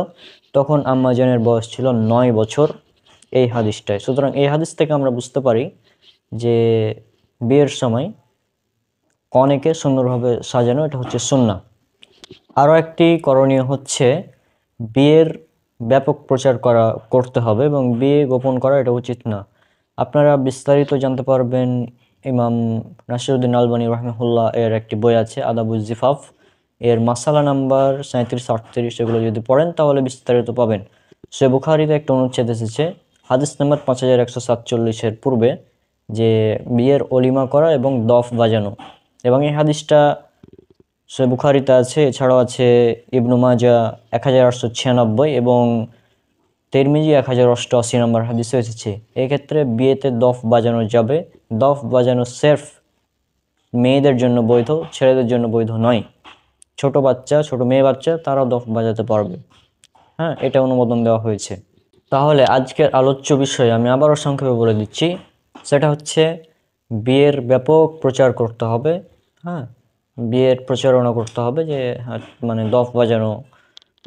তখন আম্মা জানের বয়স ছিল 9 বছর এই হাদিসটায়। সুতরাং এই হাদিস থেকে আমরা বুঝতে পারি যে বিয়ের সময় কনেকে সুন্দরভাবে সাজানো এটা হচ্ছে সুন্নাহ। আরও একটি করণীয় হচ্ছে বিয়ের ব্যাপক প্রচার করতে হবে এবং বিয়ে গোপন করা এটা উচিত না। আপনারা বিস্তারিত জানতে পারবেন ইমাম নাসিরউদ্দিন আলবানী রাহিমাহুল্লাহ এর একটি বই আছে আদাবুজ জিফাফ, এর মাসালা নাম্বার 37-38, এগুলো যদি পড়েন তাহলে বিস্তারিত পাবেন। সহিহ বুখারীতে একটা অনুচ্ছেদ এসেছে হাদিস নাম্বার 5147 পূর্বে, যে বিয়ের অলিমা করা এবং দফ বাজানো, এবং এই হাদিসটা সহিহ বুখারীতে আছে। এছাড়াও আছে ইবনু মাজাহ 1896 এবং তিরমিজি 1088 নম্বর হাদিসে এসেছে। এক্ষেত্রে বিয়েতে দফ বাজানো যাবে। দফ বাজানো সির্ফ মেয়েদের জন্য বৈধ, ছেলেদের জন্য বৈধ নয়। ছোট মেয়ে বাচ্চা তারাও দফ বাজাতে পারবে। হ্যাঁ, এটা অনুমোদন দেওয়া হয়েছে। তাহলে আজকের আলোচ্য বিষয় আমি আবারও সংক্ষেপে বলে দিচ্ছি, সেটা হচ্ছে বিয়ের ব্যাপক প্রচার করতে হবে। হ্যাঁ, বিয়ের প্রচারণা করতে হবে যে মানে দফ বাজানো,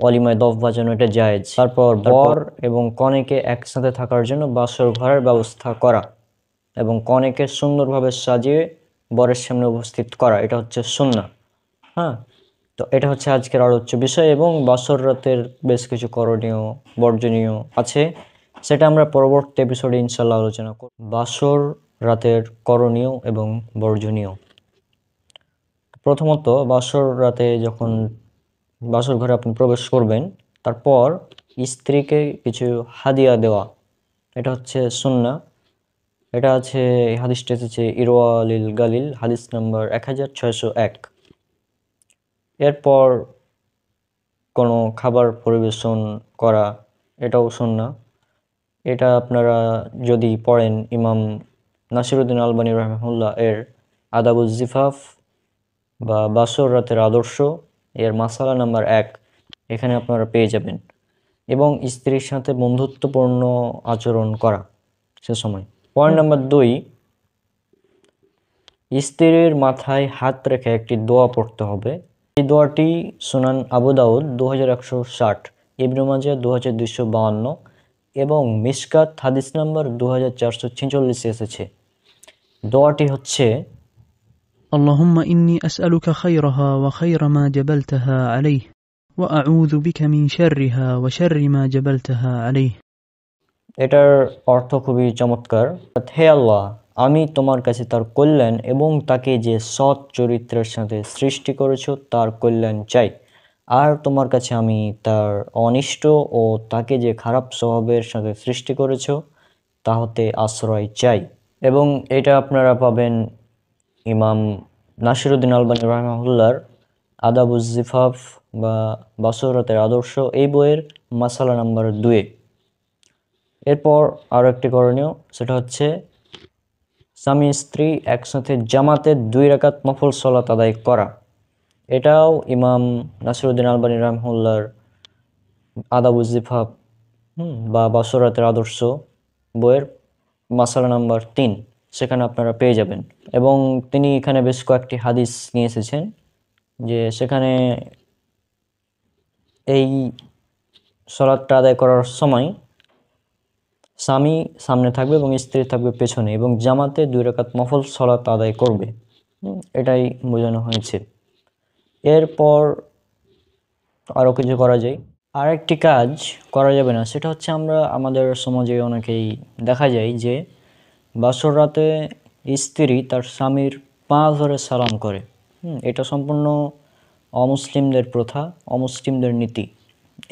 অলিমায় দফ বাজানো এটা জায়েজ। তারপর বর এবং কনেকে একসাথে থাকার জন্য বাসর ঘরের ব্যবস্থা করা এবং কনেকে সুন্দরভাবে সাজিয়ে বরের সামনে উপস্থিত করা, এটা হচ্ছে সুন্নাহ। হ্যাঁ, তো এটা হচ্ছে আজকের আলোচ্য বিষয়, এবং বাসর রাতের বেশ কিছু করণীয় বর্জনীয় আছে, সেটা আমরা পরবর্তী এপিসোডে ইনশাল্লাহ আলোচনা করব। বাসর রাতের করণীয় এবং বর্জনীয়। প্রথমত, বাসর রাতে যখন বাসর ঘরে আপনি প্রবেশ করবেন, তারপর স্ত্রীকে কিছু হাদিয়া দেওয়া, এটা হচ্ছে সুন্নাহ। এটা আছে এই হাদিসটা এসেছে ইরওয়ালিল গালিল হাদিস নাম্বার 1601। এরপর কোনো খাবার পরিবেশন করা, এটাও সুন্নাহ। এটা আপনারা যদি পড়েন ইমাম নাসিরউদ্দিন আলবানী রাহিমাহুল্লাহ এর আদাবুজ জিফাফ বা বাসর রাতের আদর্শ, এর মাসালা নাম্বার 1, এখানে আপনারা পেয়ে যাবেন। এবং স্ত্রীর সাথে বন্ধুত্বপূর্ণ আচরণ করা সে সময়। পয়েন্ট নাম্বার 2, স্ত্রীর মাথায় হাত রেখে একটি দোয়া পড়তে হবে, এই দোয়াটি সুনান আবু দাউদ 2160, ইবনে মাজাহ 2252 এবং মিশকাত হাদিস নাম্বার 2446 এসেছে। দোয়াটি হচ্ছে اللهم إني أسألك خيرها وخير ما جبلتها عليه وأعوذ بك من شرها وشر ما جبلتها عليه। এটার অর্থ খুবই চমৎকার। হে আল্লাহ, আমি তোমার কাছে তার কল্যাণ এবং তাকে যে সৎ চরিত্রের সাথে সৃষ্টি করেছো তার কল্যাণ চাই, আর তোমার কাছে আমি তার অনিষ্ট ও তাকে যে খারাপ স্বভাবের সাথে সৃষ্টি করেছো তা হতে আশ্রয় চাই। এবং এটা আপনারা পাবেন ইমাম নাসিরুদ্দিন আলবানী রাহিমাহুল্লাহর আদাবুজ জিফাফ বা বাসরাতের আদর্শ এই বইয়ের মাসালা নাম্বার 2-এ। এরপর আরও একটি করণীয়, সেটা হচ্ছে স্বামী স্ত্রী একসাথে জামাতে 2 রাকাত নফল সালাত আদায় করা। এটাও ইমাম নাসিরুদ্দিন আলবানী রাহিমাহুল্লাহর আদাবুজ জিফাফ বা বাসরাতের আদর্শ বইয়ের মাসালা নাম্বার 3, সেখানে আপনারা পেয়ে যাবেন। এবং তিনি এখানে বেশ কয়েকটি হাদিস নিয়ে এসেছেন, যে সেখানে এই সালাতটা আদায় করার সময় স্বামী সামনে থাকবে এবং স্ত্রী থাকবে পেছনে, এবং জামাতে 2 রাকাত নফল সালাত আদায় করবে। এটাই বোঝানো হয়েছে। এরপর আরও কিছু করা যায়। আর একটি কাজ করা যাবে না, সেটা হচ্ছে আমরা আমাদের সমাজে অনেকেই দেখা যায় যে বাসর রাতে স্ত্রী তার স্বামীর পা ধরে সালাম করে। এটা সম্পূর্ণ অমুসলিমদের প্রথা, অমুসলিমদের নীতি।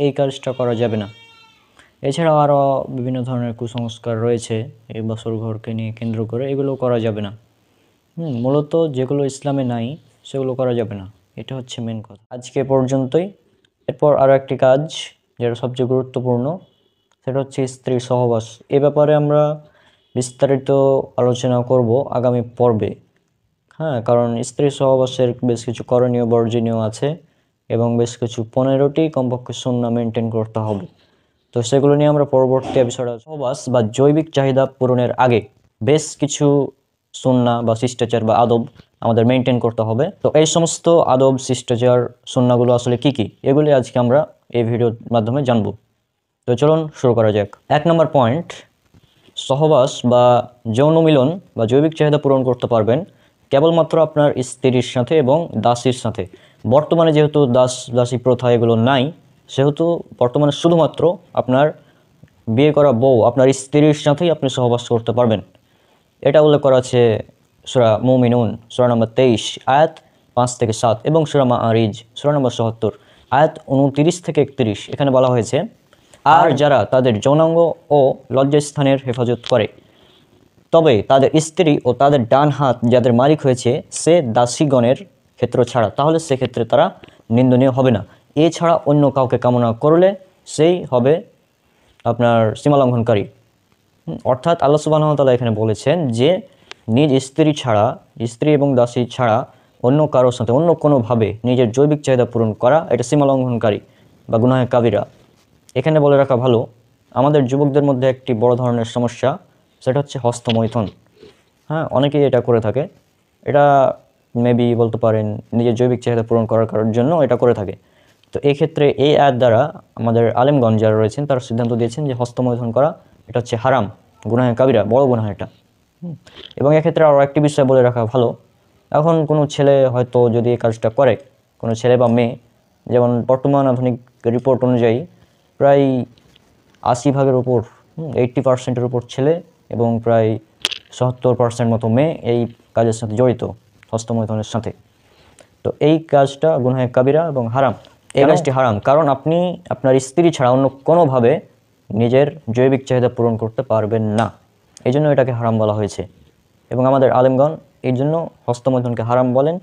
এই কাজটা করা যাবে না। এছাড়াও আরও বিভিন্ন ধরনের কুসংস্কার রয়েছে এই বাসর ঘরকে নিয়ে কেন্দ্র করে, এগুলো করা যাবে না। মূলত যেগুলো ইসলামে নাই সেগুলো করা যাবে না, এটা হচ্ছে মেন কথা। আজকে পর্যন্তই। এরপর আরও একটি কাজ যেটা সবচেয়ে গুরুত্বপূর্ণ, সেটা হচ্ছে স্ত্রী সহবাস। এ ব্যাপারে আমরা বিস্তারিত আলোচনা করব আগামী পর্বে। কারণ স্ত্রী সহবাসের বেশ কিছু করণীয় বর্জনীয় আছে এবং বেশ কিছু 15টি কমপক্ষে সুন্নাহ মেনটেন করতে হবে। তো সেগুলো নিয়ে আমরা পরবর্তী এপিসোডে। সহবাস বা জৈবিক চাহিদা পূরণের আগে বেশ কিছু সুন্নাহ বা শিষ্টাচার বা আদব আমাদের মেনটেন করতে হবে। তো এই সমস্ত আদব, শিষ্টাচার, সুন্নাহগুলো আসলে কি কি, এগুলি আজকে আমরা এই ভিডিওর মাধ্যমে জানব। তো চলুন শুরু করা যাক। 1 নম্বর পয়েন্ট, সহবাস বা যৌন মিলন বা জৈবিক চাহিদা পূরণ করতে পারবেন কেবলমাত্র আপনার স্ত্রীর সাথে এবং দাসীর সাথে। বর্তমানে যেহেতু দাসী প্রথা এগুলো নাই, সেহেতু বর্তমানে শুধুমাত্র আপনার বিয়ে করা বউ, আপনার স্ত্রীর সাথেই আপনি সহবাস করতে পারবেন। এটা উল্লেখ করা আছে সূরা মুমিনুন সূরা নম্বর 23 আয়াত 5 থেকে 7 এবং সূরা মাআরিজ সূরা নম্বর 77 আয়াত 29 থেকে 31। এখানে বলা হয়েছে, আর যারা তাদের যৌনাঙ্গ ও লজ্জাস্থানের হেফাজত করে, তবে তাদের স্ত্রী ও তাদের ডান হাত যাদের মালিক হয়েছে সে দাসীগণের ক্ষেত্র ছাড়া, তাহলে সেক্ষেত্রে তারা নিন্দনীয় হবে না। এছাড়া অন্য কাউকে কামনা করলে সেই হবে আপনার সীমালঙ্ঘনকারী। অর্থাৎ আল্লাহ সুবহানাহু ওয়া তাআলা এখানে বলেছেন যে নিজ স্ত্রী ছাড়া, স্ত্রী এবং দাসী ছাড়া অন্য কারোর সাথে অন্য কোনোভাবে নিজের জৈবিক চাহিদা পূরণ করা এটা সীমালঙ্ঘনকারী বা গুনাহে কাবিরা। এখানে বলে রাখা ভালো, আমাদের যুবকদের মধ্যে একটি বড় ধরনের সমস্যা, সেটা হচ্ছে হস্তমৈথুন। অনেকেই এটা করে থাকে। এটা মেবি বলতে পারেন নিজের জৈবিক চাহিদা পূরণ করার জন্য এটা করে থাকে। তো এই ক্ষেত্রে এই আয়াত দ্বারা আমাদের আলেমগণ যারা রয়েছেন তারা সিদ্ধান্ত দিয়েছেন যে হস্তমৈথুন করা এটা হচ্ছে হারাম, গুনাহে কাবিরা, বড় গুনাহ এটা। এবং এক্ষেত্রে আরও একটি বিষয় বলে রাখা ভালো, এখন কোনো ছেলে হয়তো যদি এই কাজটা করে, কোনো ছেলে বা মেয়ে, যেমন বর্তমান আধুনিক রিপোর্ট অনুযায়ী প্রায় 80% উপর 80%-এর উপর ছেলে এবং প্রায় 70% মতো মেয়ে এই কাজের সাথে জড়িত, হস্তমৈথুনের সাথে। তো এই কাজটা গুনাহে কাবিরা এবং হারাম। এই কাজটি হারাম কারণ আপনি আপনার স্ত্রী ছাড়া অন্য কোনোভাবে নিজের জৈবিক চাহিদা পূরণ করতে পারবেন না, এই জন্য এটাকে হারাম বলা হয়েছে। এবং আমাদের আলেমগণ এই জন্য হস্তমৈথুনকে হারাম বলেন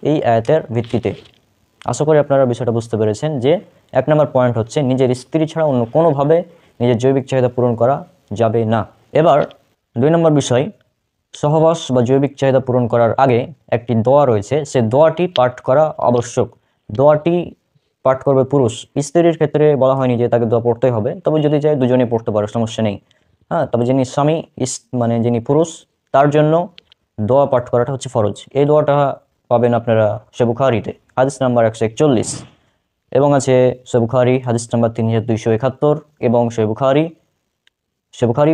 এই আয়াতের ভিত্তিতে। আশা করি আপনারা বিষয়টা বুঝতে পেরেছেন যে 1 নম্বর পয়েন্ট হচ্ছে নিজের স্ত্রী ছাড়া অন্য কোনোভাবে নিজের জৈবিক চাহিদা পূরণ করা যাবে না। এবার 2 নম্বর বিষয়, সহবাস বা জৈবিক চাহিদা পূরণ করার আগে একটি দোয়া রয়েছে, সে দোয়াটি পাঠ করা আবশ্যক। দোয়াটি পাঠ করবে পুরুষ। স্ত্রীর ক্ষেত্রে বলা হয়নি যে তাকে দোয়া পড়তেই হবে, তবে যদি চায় দুজনেই পড়তে পারে, সমস্যা নেই। তবে যিনি স্বামী মানে যিনি পুরুষ, তার জন্য দোয়া পাঠ করাটা হচ্ছে ফরজ। এই দোয়াটা পাবেন আপনারা সহিহ বুখারীতে হাদিস নাম্বার 141, এবং আছে সহিহ বুখারী হাদিস নাম্বার 3271 এবং সহিহ বুখারী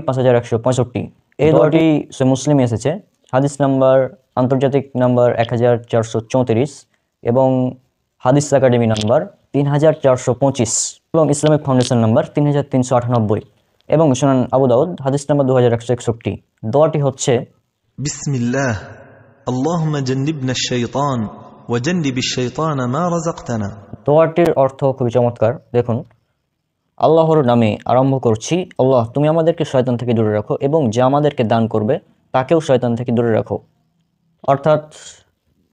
5165। এই দোয়াটি সহিহ মুসলিমে এসেছে হাদিস নাম্বার আন্তর্জাতিক নাম্বার 1434 এবং হাদিস একাডেমি নাম্বার 3425 এবং ইসলামিক ফাউন্ডেশন নাম্বার 3398 এবং সুনান আবু দাউদ হাদিস নাম্বার 2161। দোয়াটি হচ্ছে بسم الله اللهم جنبنا الشيطان وجنب الشيطان ما رزقتنا। দোয়াটির অর্থ খুবই চমৎকার। দেখুন, আল্লাহর নামে আরম্ভ করছি, আল্লাহ তুমি আমাদেরকে শয়তান থেকে দূরে রাখো এবং যে আমাদেরকে দান করবে তাকেও শয়তান থেকে দূরে রাখো। অর্থাৎ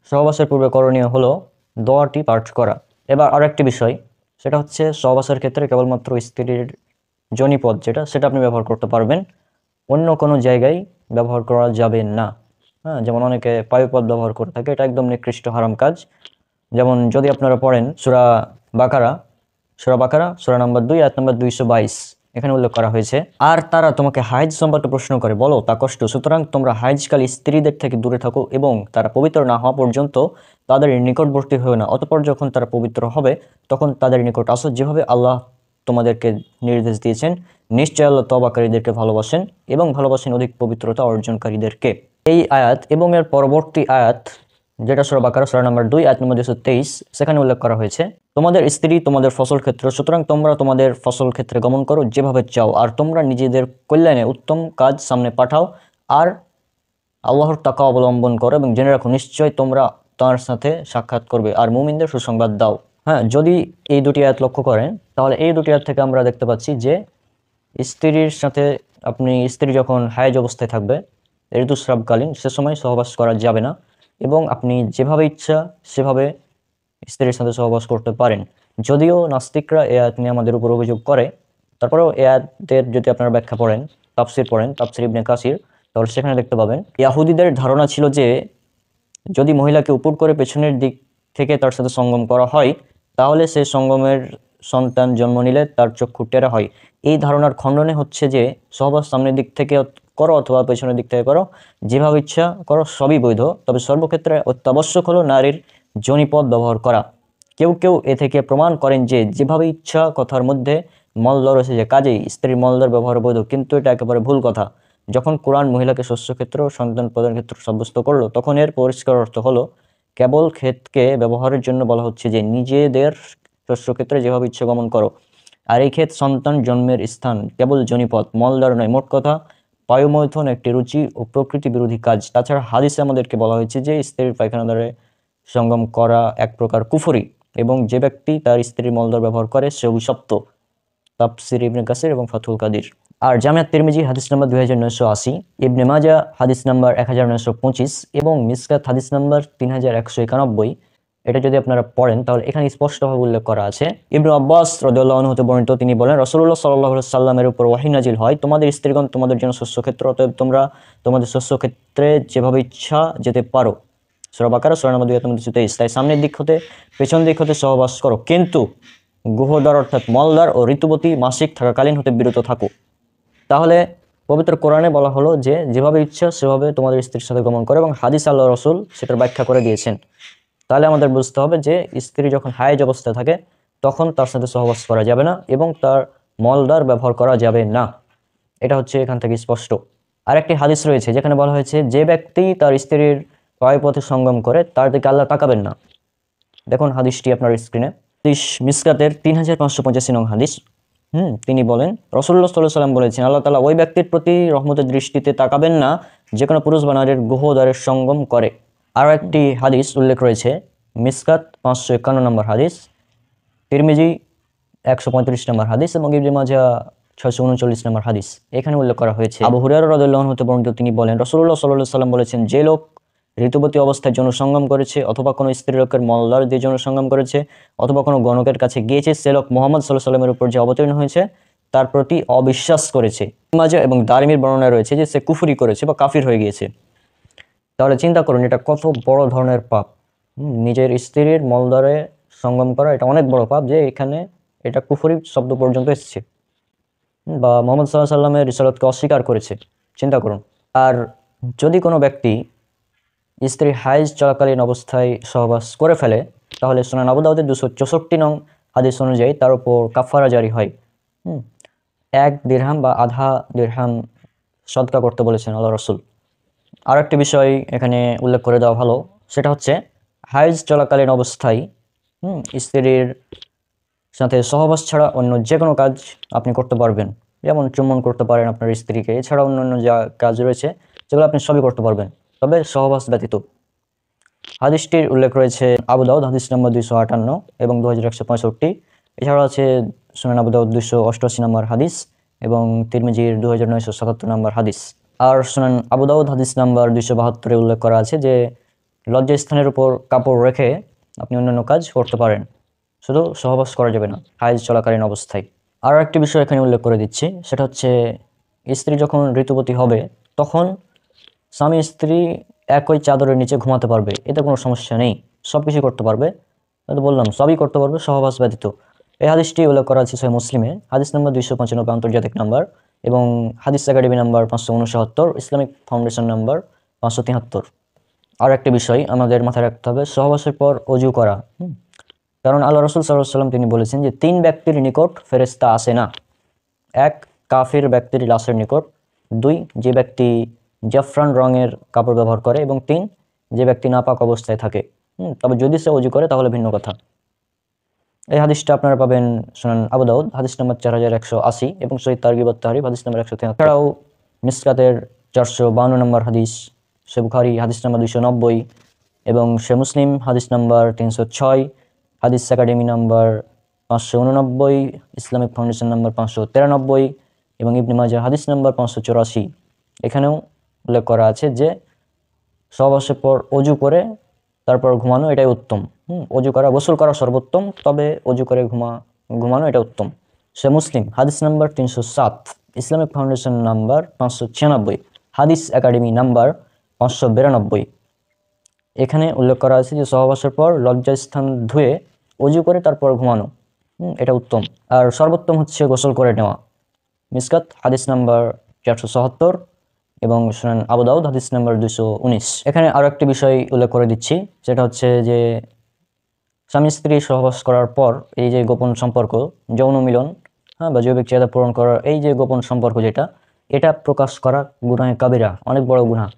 সহবাসের পূর্বে করণীয় হলো দোয়াটি পাঠ করা। এবার আরেকটি বিষয়, সেটা হচ্ছে সহবাসের ক্ষেত্রে কেবলমাত্র স্ত্রীর যোনিপদ সেটা আপনি ব্যবহার করতে পারবেন, অন্য কোনো জায়গায় ব্যবহার করা যাবে না। হ্যাঁ, যেমন অনেকে পায়ুপদ ব্যবহার করে থাকে, এটা একদম নিকৃষ্ট হারাম কাজ। যেমন যদি আপনারা পড়েন সূরা বাকারা সূরা নাম্বার 2 আয়াত নাম্বার 222, এখানে উল্লেখ করা হয়েছে, আর তারা তোমাকে হাইজ সম্পর্কে প্রশ্ন করে, বলো তা কষ্ট, সুতরাং তোমরা হাইজকাল স্ত্রীদের থেকে দূরে থাকো এবং তারা পবিত্র না হওয়া পর্যন্ত তাদের নিকটবর্তী হও না। অতঃপর যখন তারা পবিত্র হবে তখন তাদের নিকট আসো, যেভাবে আল্লাহ তোমাদেরকে নির্দেশ দিয়েছেন। নিশ্চয় আল্লাহ তওবাকারীদেরকে ভালোবাসেন এবং ভালোবাসেন অধিক পবিত্রতা অর্জনকারীদেরকে। এই আয়াত এবং এর পরবর্তী আয়াত যেটা সূরা বাকারা সূরা নাম্বার 2 আয়াত নম্বর 223, সেখানে উল্লেখ করা হয়েছে, তোমাদের স্ত্রী তোমাদের ফসল ক্ষেত্র, সুতরাং তোমরা তোমাদের ফসল ক্ষেত্রে গমন করো যেভাবে চাও, আর তোমরা নিজেদের কল্যাণে উত্তম কাজ সামনে পাঠাও আর আল্লাহর তাকওয়া অবলম্বন করো এবং জেনে রাখো নিশ্চয় তোমরা তার সাথে সাক্ষাৎ করবে আর মুমিনদের সুসংবাদ দাও। হ্যাঁ, যদি এই দুটি আয়াত লক্ষ্য করেন তাহলে এই দুটি আয়াত থেকে আমরা দেখতে পাচ্ছি যে স্ত্রীর সাথে স্ত্রী যখন হায়েজ অবস্থায় থাকবে ঋতুস্রাবকালীন, সে সময় সহবাস করা যাবে না এবং আপনি যেভাবে ইচ্ছা সেভাবে স্ত্রীর সাথে সহবাস করতে পারেন। যদিও নাস্তিকরা এ আয়াত নিয়ে আমাদের উপর অভিযোগ করে, তারপরেও এ আয়াতের যদি আপনারা ব্যাখ্যা পড়েন, তাফসির ইবনে কাসির, তাহলে সেখানে দেখতে পাবেন ইহুদিদের ধারণা ছিল যে যদি মহিলাকে উপর করে পেছনের দিক থেকে তার সাথে সঙ্গম করা হয় তাহলে সে সঙ্গমের সন্তান জন্ম নিলে তার চক্ষু টেরা হয়। এই ধারণার খণ্ডনে হচ্ছে যে সহবাস সামনের দিক থেকে করো অথবা পেছনের দিক থেকে করো, যেভাবে ইচ্ছা করো সবই বৈধ, তবে সর্বক্ষেত্রে অত্যাবশ্যক হলো নারীর যোনিপদ ব্যবহার করা। কেউ কেউ এ থেকে প্রমাণ করেন যে যেভাবে ইচ্ছা কথার মধ্যে মলদর এসেছে, কাজেই স্ত্রীর মলদর ব্যবহার বৈধ, কিন্তু এটা একেবারে ভুল কথা। যখন কোরআন মহিলাকে শস্যক্ষেত্র সন্তান প্রদান ক্ষেত্র সাব্যস্ত করলো তখন এর পরিষ্কার অর্থ হলো কেবল ক্ষেতকে ব্যবহারের জন্য বলা হচ্ছে যে নিজেদের শস্যক্ষেত্রে যেভাবে ইচ্ছা গমন করো, আর এই ক্ষেত সন্তান জন্মের স্থান, কেবল যোনিপদ, মলদ্বার নয়। মোট কথা পায়ুমৈথুন একটি রুচি ও প্রকৃতি বিরোধী কাজ। তাছাড়া হাদিসে আমাদেরকে বলা হয়েছে যে স্ত্রীর পায়খানা দ্বারা সঙ্গম করা এক প্রকার কুফরি এবং যে ব্যক্তি তার স্ত্রীর মলদ্বার ব্যবহার করে সে অভিশপ্ত। তাফসির ইবনে কাসির এবং ফাথুল কাদির। আর জামিয়াত তিরমিজি হাদিস নাম্বার 2980, ইবনে মাজা হাদিস নাম্বার 1925 এবং মিসকাত হাদিস নাম্বার 3191। এটা যদি আপনারা পড়েন তাহলে এখানে স্পষ্টভাবে উল্লেখ করা আছে, ইবনে আব্বাস রাদিয়াল্লাহু আনহু হতে বর্ণিত, তিনি বলেন রাসূলুল্লাহ সাল্লাল্লাহু আলাইহি সাল্লামের উপর ওহী নাজিল হয়, তোমাদের স্ত্রীগণ তোমাদের জন্য শস্যক্ষেত্র, অতএব তোমরা তোমাদের শস্যক্ষেত্রে যেভাবে ইচ্ছা যেতে পারো। সূরা বাকারা সূরা নম্বর 223। তাই সামনের দিক হতে পেছন দিক হতে সহবাস করো, কিন্তু গুহদ্বার অর্থাৎ মলদ্বার ও ঋতুবতী মাসিক থাকাকালীন হতে বিরত থাকো। তাহলে পবিত্র কোরআনে বলা হলো যে যেভাবে ইচ্ছা সেভাবে তোমাদের স্ত্রীর সাথে গমন করো এবং হাদিস আল্লাহ রসুল সেটার ব্যাখ্যা করে দিয়েছেন। তাহলে আমাদের বুঝতে হবে যে স্ত্রী যখন হায়েজ অবস্থায় থাকে তখন তার সাথে সহবাস করা যাবে না এবং তার মলদ্বার ব্যবহার করা যাবে না। এটা হচ্ছে এখান থেকে স্পষ্ট। আরেকটি হাদিস রয়েছে যেখানে বলা হয়েছে যে ব্যক্তি তার স্ত্রীর পায়ুপথে সঙ্গম করে তার দিকে আল্লাহ তাকাবেন না। দেখুন হাদিসটি আপনার স্ক্রিনে, মিসকাতের 3585 নং হাদিস। তিনি বলেন রাসূলুল্লাহ সাল্লাল্লাহু আলাইহি ওয়াসাল্লাম বলেছেন, আল্লাহ তাআলা ওই ব্যক্তির প্রতি রহমতের দৃষ্টিতে তাকাবেন না যে কোনো পুরুষ বা নারীর গুহদ্বারের সঙ্গম করে। আরও একটি হাদিস উল্লেখ রয়েছে, মিসকাত 551 নম্বর হাদিস, তিরমিজি 135 নম্বর হাদিস এবং ইবনে মাজাহ 639 নম্বর হাদিস। এখানে উল্লেখ করা হয়েছে আবু হুরায়রা রাদিয়াল্লাহু আনহু হতে বর্ণিত, তিনি বলেন রাসূলুল্লাহ সাল্লাল্লাহু আলাইহি ওয়াসাল্লাম বলেছেন, যে লোক ঋতুবতী অবস্থায় যৌন সঙ্গম করেছে অথবা কোনো স্ত্রী লোকের মলদ্বার দিয়ে যৌন সঙ্গম করেছে অথবা কোনো গণকের কাছে গিয়েছে, সে লোক মুহাম্মদ সাল্লাল্লাহু আলাইহি ওয়াসাল্লামের উপর যে অবতীর্ণ হয়েছে তার প্রতি অবিশ্বাস করেছে। মাজাহ এবং দারিমির বর্ণনায় রয়েছে যে সে কুফরি করেছে বা কাফির হয়ে গিয়েছে। তাহলে চিন্তা করুন এটা কত বড় ধরনের পাপ। নিজের স্ত্রীর মলদ্বারে সঙ্গম করা এটা অনেক বড় পাপ, যে এখানে এটা কুফরি শব্দ পর্যন্ত এসেছে বা মুহাম্মদ সাল্লাল্লাহু আলাইহি ওয়াসাল্লামের রিসালাতকে অস্বীকার করেছে। চিন্তা করুন। আর যদি কোনো ব্যক্তি স্ত্রী হাইজ চলাকালীন অবস্থায় সহবাস করে ফেলে তাহলে সুনান আবু দাউদের 264 নং হাদিস অনুযায়ী তার উপর কাফারা জারি হয়। 1 দিরহাম বা আধা দিরহাম সদকা করতে বলেছেন আল্লাহ রাসূল। আর একটি বিষয় এখানে উল্লেখ করে দেওয়া ভালো, সেটা হচ্ছে হাইজ চলাকালীন অবস্থায় স্ত্রীর সাথে সহবাস ছাড়া অন্য যে কোনো কাজ আপনি করতে পারবেন। যেমন চুম্বন করতে পারেন আপনার স্ত্রীকে, এছাড়া অন্যান্য যা কাজ রয়েছে যেগুলো আপনি সবই করতে পারবেন, তবে সহবাস ব্যতীত। হাদিসটির উল্লেখ রয়েছে আবু দাউদ হাদিস নম্বর 258 এবং 2165। এছাড়াও আছে সুনান আবু দাউদ 288 নম্বর হাদিস এবং তিরমিজির 2977 নম্বর হাদিস। আর সুনান আবু দাউদ হাদিস নাম্বার 272 উল্লেখ করা আছে যে লজ্জাস্থানের উপর কাপড় রেখে আপনি অন্যান্য কাজ করতে পারেন, শুধু সহবাস করা যাবে না হাইজ চলাকালীন অবস্থায়। আরও একটি বিষয় এখানে উল্লেখ করে দিচ্ছি, সেটা হচ্ছে স্ত্রী যখন ঋতুবতী হবে তখন স্বামী স্ত্রী একই চাদরের নিচে ঘুমাতে পারবে, এতে কোনো সমস্যা নেই, সব কিছু করতে পারবে। তো বললাম সবই করতে পারবে সহবাস ব্যতীত। এই হাদিসটি উল্লেখ করা আছে সহিহ মুসলিমে হাদিস নম্বর 295 আন্তর্জাতিক নাম্বার এবং হাদিস academy number 569, Islamic foundation number 573। আর একটি বিষয় আমাদের মাথায় রাখতে হবে, সহবাসের পর অজু করা। কারণ আল্লাহ রাসূল সাল্লাল্লাহু আলাইহি ওয়াসাল্লাম তিনি বলেছেন যে 3 ব্যক্তির নিকট ফেরেশতা আসে না। 1 কাফির ব্যক্তির লাশের নিকট, 2 যে ব্যক্তি জাফরান রঙের কাপড় ব্যবহার করে এবং 3 যে ব্যক্তি নাপাক অবস্থায় থাকে। তবে যদি সে অজু করে তাহলে ভিন্ন কথা। এই হাদিসটা আপনারা পাবেন সুনান আবু দাউদ হাদিস নম্বর 4180 এবং সহিহ তারগিব ওয়াত তারহিব হাদিস নম্বর 173। এছাড়াও মিসকাতের 452 নম্বর হাদিস, সহিহ বুখারী হাদিস নম্বর 290 এবং সহিহ মুসলিম হাদিস নম্বর 306, হাদিস academy number 589, Islamic foundation number 593 এবং ইবনে মাজাহ হাদিস নাম্বার 584। এখানেও উল্লেখ করা আছে যে সহবাসের পর অজু করে তারপর ঘুমানো এটাই উত্তম। অজু করা, গোসল করা সর্বোত্তম, তবে অজু করে ঘুমানো এটা উত্তম। সে মুসলিম হাদিস নাম্বার 307, ইসলামিক ফাউন্ডেশন নাম্বার 596, হাদিস একাডেমি নাম্বার 592। এখানে উল্লেখ করা আছে যে সহবাসের পর লজ্জাস্থান ধুয়ে অজু করে তারপর ঘুমানো এটা উত্তম, আর সর্বোত্তম হচ্ছে গোসল করে নেওয়া। মিসকাত হাদিস নাম্বার 477 এবং সুনান আবু দাউদ হাদিস নাম্বার 219। এখানে আরো একটি বিষয় উল্লেখ করে দিচ্ছি, সেটা হচ্ছে যে স্বামী স্ত্রী সহবাস করার পর এই যে গোপন সম্পর্ক, যৌন মিলন বা জৈবিক চাহিদা পূরণ করার এই যে গোপন সম্পর্ক এটা প্রকাশ করা গুনাহে কাবিরা, অনেক বড় গুনাহ।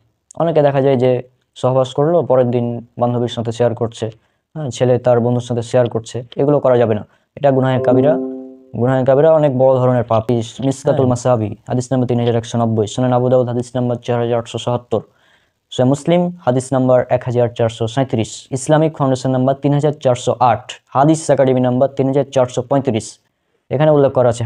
অনেকে দেখা যায় যে সহবাস করলো, পরের দিন বান্ধবীর সাথে শেয়ার করছে, ছেলে তার বন্ধুর সাথে শেয়ার করছে, এগুলো করা যাবে না, এটা গুনাহে কাবিরা। গুনাহে কাবিরা অনেক বড় ধরনের পাপ। মিসকাতুল মাসাবি হাদিস নাম্বার 3190, সুনান আবু দাউদ হাদিস নাম্বার 4877, সহিহ মুসলিম হাদিস নাম্বার 1437, ইসলামিক ফাউন্ডেশন নাম্বার 3408, হাদিস একাডেমি নাম্বার 3435। এখানে উল্লেখ করা আছে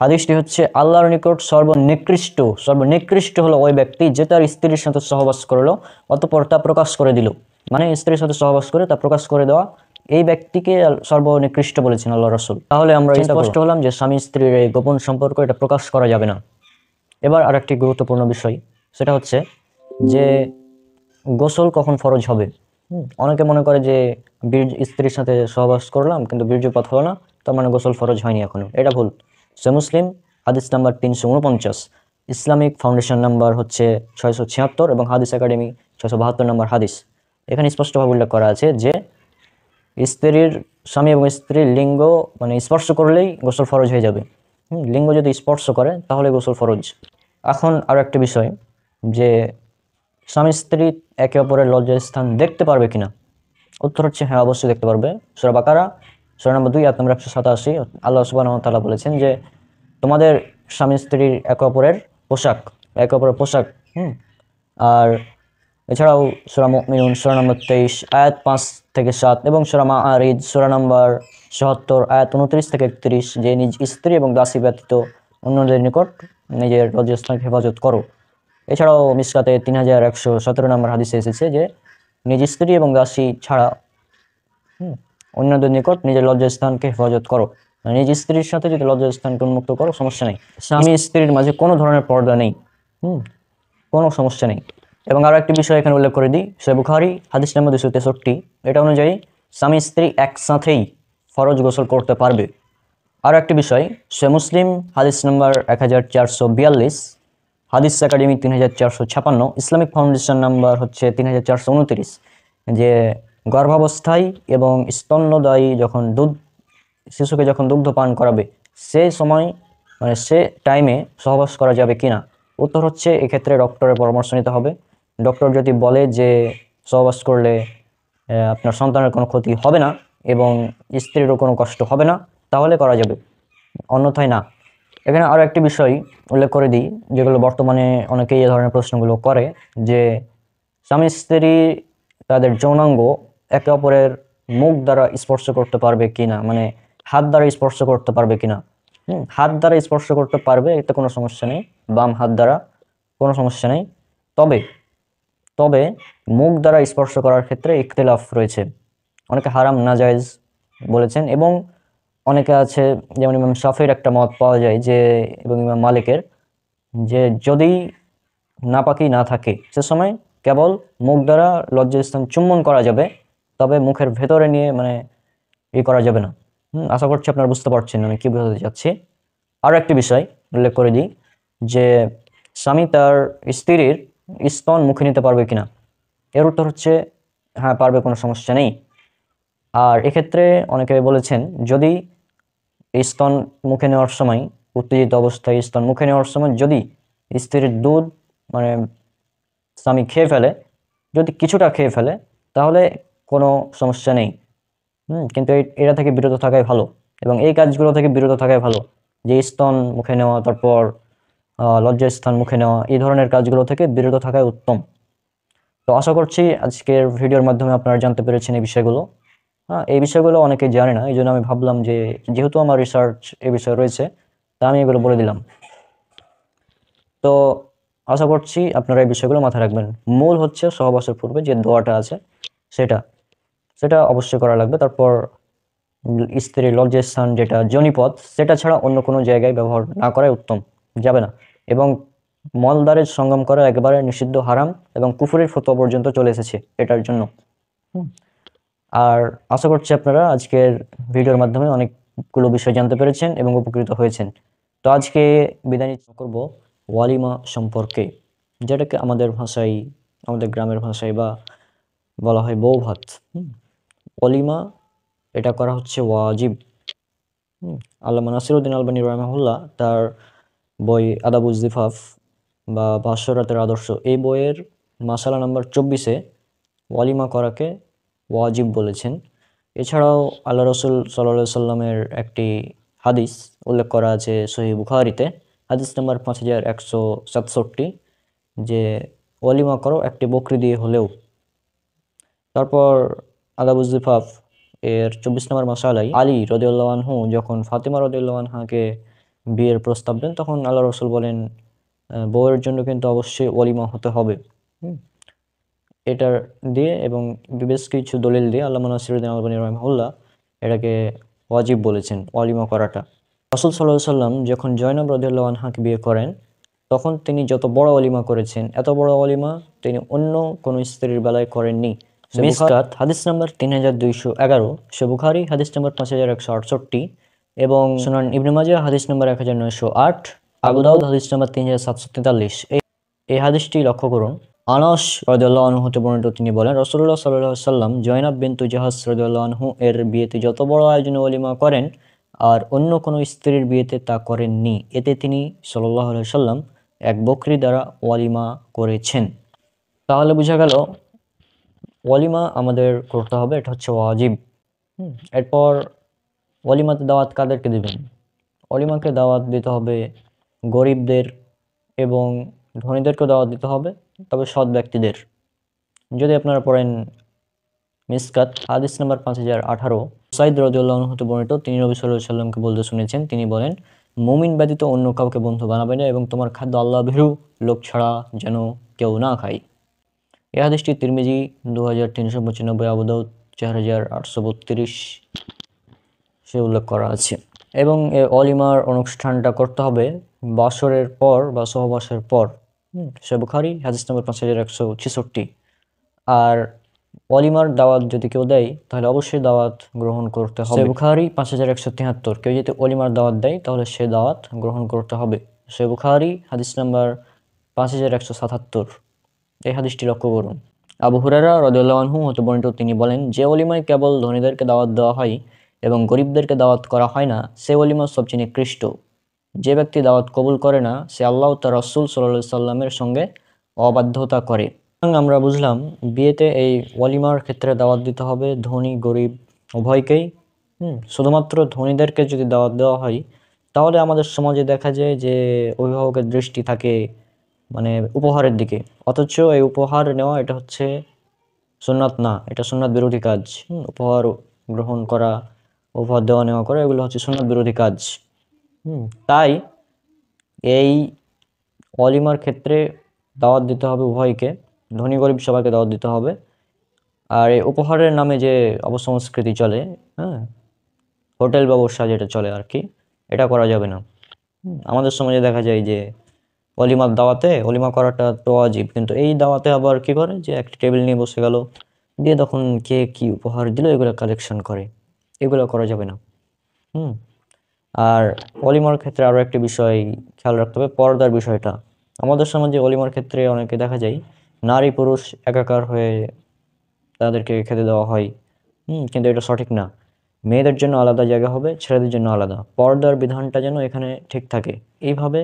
হাদিসটি হচ্ছে আল্লাহর নিকট সর্বনিকৃষ্ট হলো ওই ব্যক্তি যে তার স্ত্রীর সাথে সহবাস করলো অতঃপর তা প্রকাশ করে দিল। মানে স্ত্রীর সাথে সহবাস করে তা প্রকাশ করে দেওয়া, এই ব্যক্তিকে সর্বনিকৃষ্ট বলেছেন আল্লাহ রাসূল। তাহলে আমরা স্পষ্ট হলাম যে স্বামী স্ত্রীর এই গোপন সম্পর্ক এটা প্রকাশ করা যাবে না। এবার আরেকটি গুরুত্বপূর্ণ বিষয়, সেটা হচ্ছে যে গোসল কখন ফরজ হবে। অনেকে মনে করে যে স্ত্রীর সাথে সহবাস করলাম কিন্তু বীর্যপাত হলো না, তার মানে গোসল ফরজ হয়নি এখনো, এটা ভুল। সহিহ মুসলিম হাদিস নাম্বার 349, ইসলামিক ফাউন্ডেশন নাম্বার হচ্ছে 676 এবং হাদিস একাডেমি 672 নম্বর হাদিস। এখানে স্পষ্টভাবে উল্লেখ করা আছে যে স্বামী এবং স্ত্রীর লিঙ্গ মানে স্পর্শ করলেই গোসল ফরজ হয়ে যাবে। লিঙ্গ যদি স্পর্শ করে তাহলে গোসল ফরজ। এখন আরো একটা বিষয়, যে স্বামী স্ত্রী একে অপরের লজ্জাস্থান দেখতে পারবে কিনা। উত্তর হচ্ছে হ্যাঁ, অবশ্যই দেখতে পারবে। সূরা বাকারা সূরা নম্বর 2 আয়াত নম্বর 187 আল্লাহ সুবহানাহু ওয়া তাআলা বলেছেন যে তোমাদের স্বামী স্ত্রীর একে অপরের পোশাক। আর এছাড়াও সূরা মুমিনুন সূরা নম্বর 23 আয়াত 5 থেকে 7 এবং সূরা মাআরিজ সূরা নম্বর 77 আয়াত 29 থেকে 31 যে নিজ স্ত্রী এবং দাসী ব্যতীত অন্যদের নিকট নিজের লজ্জাস্থানকে হেফাজত করো। এছাড়াও মিসকাতে 3117 নম্বর হাদিসে এসেছে যে নিজ স্ত্রী এবং দাসী ছাড়া অন্যদের নিকট নিজের লজ্জাস্থানকে হেফাজত করো। নিজ স্ত্রীর সাথে যদি লজ্জাস্থানকে উন্মুক্ত করো সমস্যা নেই, স্বামী স্ত্রীর মাঝে কোনো ধরনের পর্দা নেই, কোনো সমস্যা নেই। এবং আরো একটি বিষয় এখানে উল্লেখ করে দিই, সহিহ বুখারী হাদিস নম্বর 263, এটা অনুযায়ী স্বামী স্ত্রী একসাথেই ফরজ গোসল করতে পারবে। আরো একটি বিষয়, সহিহ মুসলিম হাদিস নম্বর 1442, হাদিস একাডেমি 3456, ইসলামিক ফাউন্ডেশন নাম্বার হচ্ছে 3429, যে গর্ভাবস্থায় এবং স্তন্যদায়ী যখন শিশুকে যখন দুগ্ধ পান করাবে সেই সময় মানে সে টাইমে সহবাস করা যাবে কিনা? উত্তর হচ্ছে এক্ষেত্রে ডক্টরের পরামর্শ নিতে হবে। ডক্টর যদি বলে যে সহবাস করলে আপনার সন্তানের কোনো ক্ষতি হবে না এবং স্ত্রীরও কোনো কষ্ট হবে না, তাহলে করা যাবে, অন্যথায় না। এখানে আরও একটি বিষয় উল্লেখ করে দিই, যেগুলো বর্তমানে অনেকেই এই ধরনের প্রশ্নগুলো করে, যে স্বামী স্ত্রী তাদের যৌনাঙ্গ একে অপরের মুখ দ্বারা স্পর্শ করতে পারবে কিনা, মানে হাত দ্বারা স্পর্শ করতে পারবে কিনা। হাত দ্বারা স্পর্শ করতে পারবে, এতে কোনো সমস্যা নেই, বাম হাত দ্বারা কোনো সমস্যা নেই। তবে মুখ দ্বারা স্পর্শ করার ক্ষেত্রে ইখতিলাফ রয়েছে। অনেকে হারাম নাজায়েজ বলেছেন এবং অনেকে আছে, যেমন ইমাম শাফির একটা মত পাওয়া যায় যে, এবং ইমাম মালিকের, যে যদি নাপাকি না থাকে সে সময় কেবল মুখ দ্বারা লজ্জাস্থান চুম্বন করা যাবে, তবে মুখের ভেতরে নিয়ে মানে করা যাবে না। আশা করছি আপনারা বুঝতে পারছেন আমি কি বোঝাতে চাচ্ছি। আরও একটি বিষয় উল্লেখ করে দিই, যে স্বামী তার স্ত্রীর স্তন মুখে নিতে পারবে কিনা। এর উত্তর হচ্ছে হ্যাঁ, পারবে, কোনো সমস্যা নেই। আর এক্ষেত্রে অনেকে বলেছেন, যদি স্তন মুখে নেওয়ার সময়, উত্তেজিত অবস্থায় স্তন মুখে নেওয়ার সময় যদি স্ত্রীর দুধ মানে স্বামী খেয়ে ফেলে, যদি কিছুটা খেয়ে ফেলে, তাহলে কোনো সমস্যা নেই। কিন্তু এটা থেকে বিরত থাকাই ভালো, এবং এই কাজগুলো থেকে বিরত থাকাই ভালো, যে স্তন মুখে নেওয়া, তারপর লজ্জাস্থান মুখে নেওয়া, এই ধরনের কাজগুলো থেকে বিরত থাকাই উত্তম। তো আশা করছি আজকের ভিডিওর মাধ্যমে আপনারা জানতে পেরেছেন এই বিষয়গুলো। এই বিষয়গুলো অনেকে জানে না, এই জন্য আমি ভাবলাম যে যেহেতু আমার রিসার্চ এই বিষয়ে রয়েছে, তা আমি এগুলো বলে দিলাম। তো আশা করছি আপনারা এই বিষয়গুলো মাথায় রাখবেন। মূল হচ্ছে সহবাসের পূর্বে যে দোয়াটা আছে সেটা অবশ্যই করা লাগবে। তারপর স্ত্রীর লজ্জাস্থান যেটা যোনিপথ, সেটা ছাড়া অন্য কোনো জায়গায় ব্যবহার না করাই উত্তম, যাবে না। এবং মলদ্বারের সঙ্গম করা একেবারে নিষিদ্ধ, হারাম, এবং কুফরের ফতোয়া পর্যন্ত চলে এসেছে এটার জন্য। আর আশা করছি আপনারা আজকের ভিডিওর মাধ্যমে অনেকগুলো বিষয় জানতে পেরেছেন এবং উপকৃত হয়েছেন। তো আজকে বিদায় করব ওয়ালিমা সম্পর্কে, যেটাকে আমাদের ভাষায়, আমাদের গ্রামের ভাষায় বা বলা হয় বউ ভাত। ওয়ালিমা এটা করা হচ্ছে ওয়াজিব। আল্লামা নাসিরউদ্দিন আলবানী রাহিমাহুল্লাহ তার বই আদাবুজ জিফাফ বা ভাষ্যরাতের আদর্শ, এই বইয়ের মাসালা নাম্বার 24-এ ওয়ালিমা করাকে ওয়াজিব বলেছেন। এছাড়াও আল্লাহ রসুল সাল্লাল্লাহু সাল্লামের একটি হাদিস উল্লেখ করা আছে সহিহ বুখারীতে, হাদিস নাম্বার 5167, যে ওয়ালিমা করো একটি বকরি দিয়ে হলেও। তারপর আদাবুজ জিফাফ এর 24 নম্বর মাসালায় আলী রাদিয়াল্লাহু আনহু যখন ফাতিমা রাদিয়াল্লাহু আনহাকে বিয়ের প্রস্তাব দেন, তখন আল্লাহ রসুল বলেন বউয়ের জন্য কিন্তু অবশ্যই ওয়ালিমা হতে হবে। এটার দিয়ে এবং বেশ কিছু দলিল দিয়ে আল্লামা নাসিরউদ্দিন আলবানী রাহিমাহুল্লাহ এটাকে ওয়াজিব বলেছেন, ওয়ালিমা করাটা। রাসূল সাল্লাল্লাহু আলাইহি ওয়াসাল্লাম যখন জয়নব রাদিয়াল্লাহু আনহাকে বিয়ে করেন, তখন তিনি যত বড় ওয়ালিমা করেছেন, এত বড় ওয়ালিমা তিনি অন্য কোনো স্ত্রীর বেলায় করেননি। মিসকাত হাদিস নাম্বার 3211, সহিহ বুখারী হাদিস নাম্বার 5168, এবং সুনান ইবনে মাজাহ হাদিস নাম্বার 1908, আবু দাউদ হাদিস নাম্বার 3743। এই হাদিসটি লক্ষ্য করুন। আনাস রাদিয়াল্লাহু আনহু হতে বর্ণিত, তিনি বলেন রাসূলুল্লাহ সাল্লাল্লাহু আলাইহি ওয়াসাল্লাম জয়নাব বিনতু জাহাস রাদিয়াল্লাহু আনহু এর বিয়েতে যত বড় আয়োজনে ওয়ালিমা করেন, আর অন্য কোনো স্ত্রীর বিয়েতে তা করেননি। এতে তিনি সাল্লাল্লাহু আলাইহি ওয়াসাল্লাম এক বকরি দ্বারা ওয়ালিমা করেছেন। তাহলে বোঝা গেল ওয়ালিমা আমাদের করতে হবে, এটা হচ্ছে ওয়াজিব। এরপর ওয়ালিমাতে দাওয়াত কাদেরকে দিবেন? ওয়ালিমাকে দাওয়াত দিতে হবে গরিবদের এবং ধনীদেরকেও দাওয়াত দিতে হবে, তবে সৎ ব্যক্তিদের। যদি আপনারা পড়েন মিসকাত হাদিস নাম্বার 5018, সাইদ রাদিয়াল্লাহু আনহু হতে বর্ণিত, তিনি নবী সাল্লাল্লাহু আলাইহি ওয়াসাল্লামকে বলতে শুনেছেন, তিনি বলেন মুমিন ব্যতীত অন্য কাউকে বন্ধু বানাবে না, এবং তোমার খাদ্য আল্লাহ ভীরু লোক ছাড়া যেন কেউ না খায়। এই হাদিসটি তিরমিজি 2395, আবু দাউদ 4832 সে উল্লেখ করা আছে। এবং এই ওয়ালিমার অনুষ্ঠানটা করতে হবে বাসরের পর বা সহবাসের পর। সহিহ বুখারী হাদিস নম্বর 5166। আর ওয়ালিমার দাওয়াত যদি কেউ দেয়, তাহলে অবশ্যই দাওয়াত গ্রহণ করতে হবে। সহিহ বুখারী 5173, কেউ যদি ওয়ালিমার দাওয়াত দেয় তাহলে সে দাওয়াত গ্রহণ করতে হবে। সহিহ বুখারী হাদিস নাম্বার 5177, এই হাদিসটি লক্ষ্য করুন। আবু হুরায়রা রাদিয়াল্লাহু আনহু হতে বর্ণিত, তিনি বলেন, যে ওলিমায় কেবল ধনীদেরকে দাওয়াত দেওয়া হয় এবং গরিবদেরকে দাওয়াত করা হয় না, সে ওলিমা সবচেয়ে নিকৃষ্ট। যে ব্যক্তি দাওয়াত কবুল করে না, সে আল্লাহ ও তার রাসূল সাল্লাল্লাহু আলাইহি সাল্লামের সঙ্গে অবাধ্যতা করে। আমরা বুঝলাম বিয়েতে এই ওয়ালিমার ক্ষেত্রে দাওয়াত দিতে হবে ধনী গরিব উভয়কেই। শুধুমাত্র ধনীদেরকে যদি দাওয়াত দেওয়া হয়, তাহলে আমাদের সমাজে দেখা যায় যে অভিভাবকের দৃষ্টি থাকে মানে উপহারের দিকে, অথচ এই উপহার নেওয়া এটা হচ্ছে সুন্নাত না, এটা সুন্নাত বিরোধী কাজ। উপহার গ্রহণ করা, উপহার দেওয়া নেওয়া করা, এগুলো হচ্ছে সুন্নাত বিরোধী কাজ। তাই এই ওয়ালিমার ক্ষেত্রে দাওয়াত দিতে হবে উভয়কে, ধনী গরিব সবাইকে দাওয়াত দিতে হবে। আর এই উপহারের নামে যে অপসংস্কৃতি চলে, হ্যাঁ, হোটেল ব্যবসা যেটা চলে আর কি, এটা করা যাবে না। আমাদের সমাজে দেখা যায় যে অলিমার দাওয়াতে, অলিমা করাটা তো ওয়াজিব, কিন্তু এই দাওয়াতে আবার কি করে যে একটা টেবিল নিয়ে বসে গেল, দিয়ে তখন কে কি উপহার দিল এগুলো কালেকশন করে, এগুলো করা যাবে না। আর অলিমার ক্ষেত্রে আরও একটি বিষয় খেয়াল রাখতে হবে, পর্দার বিষয়টা। আমাদের সমাজে অলিমার ক্ষেত্রে অনেকে দেখা যায় নারী পুরুষ একাকার হয়ে তাদেরকে খেতে দেওয়া হয়, কিন্তু এটা সঠিক না। মেয়েদের জন্য আলাদা জায়গা হবে, ছেলেদের জন্য আলাদা। পর্দার বিধানটা যেন এখানে ঠিক থাকে, এইভাবে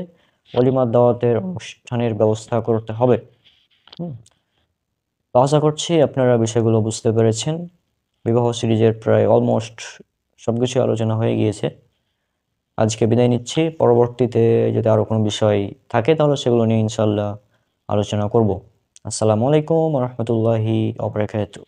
অলিমার দাওয়াতের অনুষ্ঠানের ব্যবস্থা করতে হবে। তো আশা করছি আপনারা বিষয়গুলো বুঝতে পেরেছেন। বিবাহ সিরিজের প্রায় অলমোস্ট সবকিছু আলোচনা হয়ে গিয়েছে। আজকে বিদায় নিচ্ছি, পরবর্তীতে যদি আরও কোনো বিষয় থাকে তাহলে সেগুলো নিয়ে ইনশাল্লাহ আলোচনা করব। আসসালামু আলাইকুম ওয়া রাহমাতুল্লাহি ওয়া বারাকাতুহু।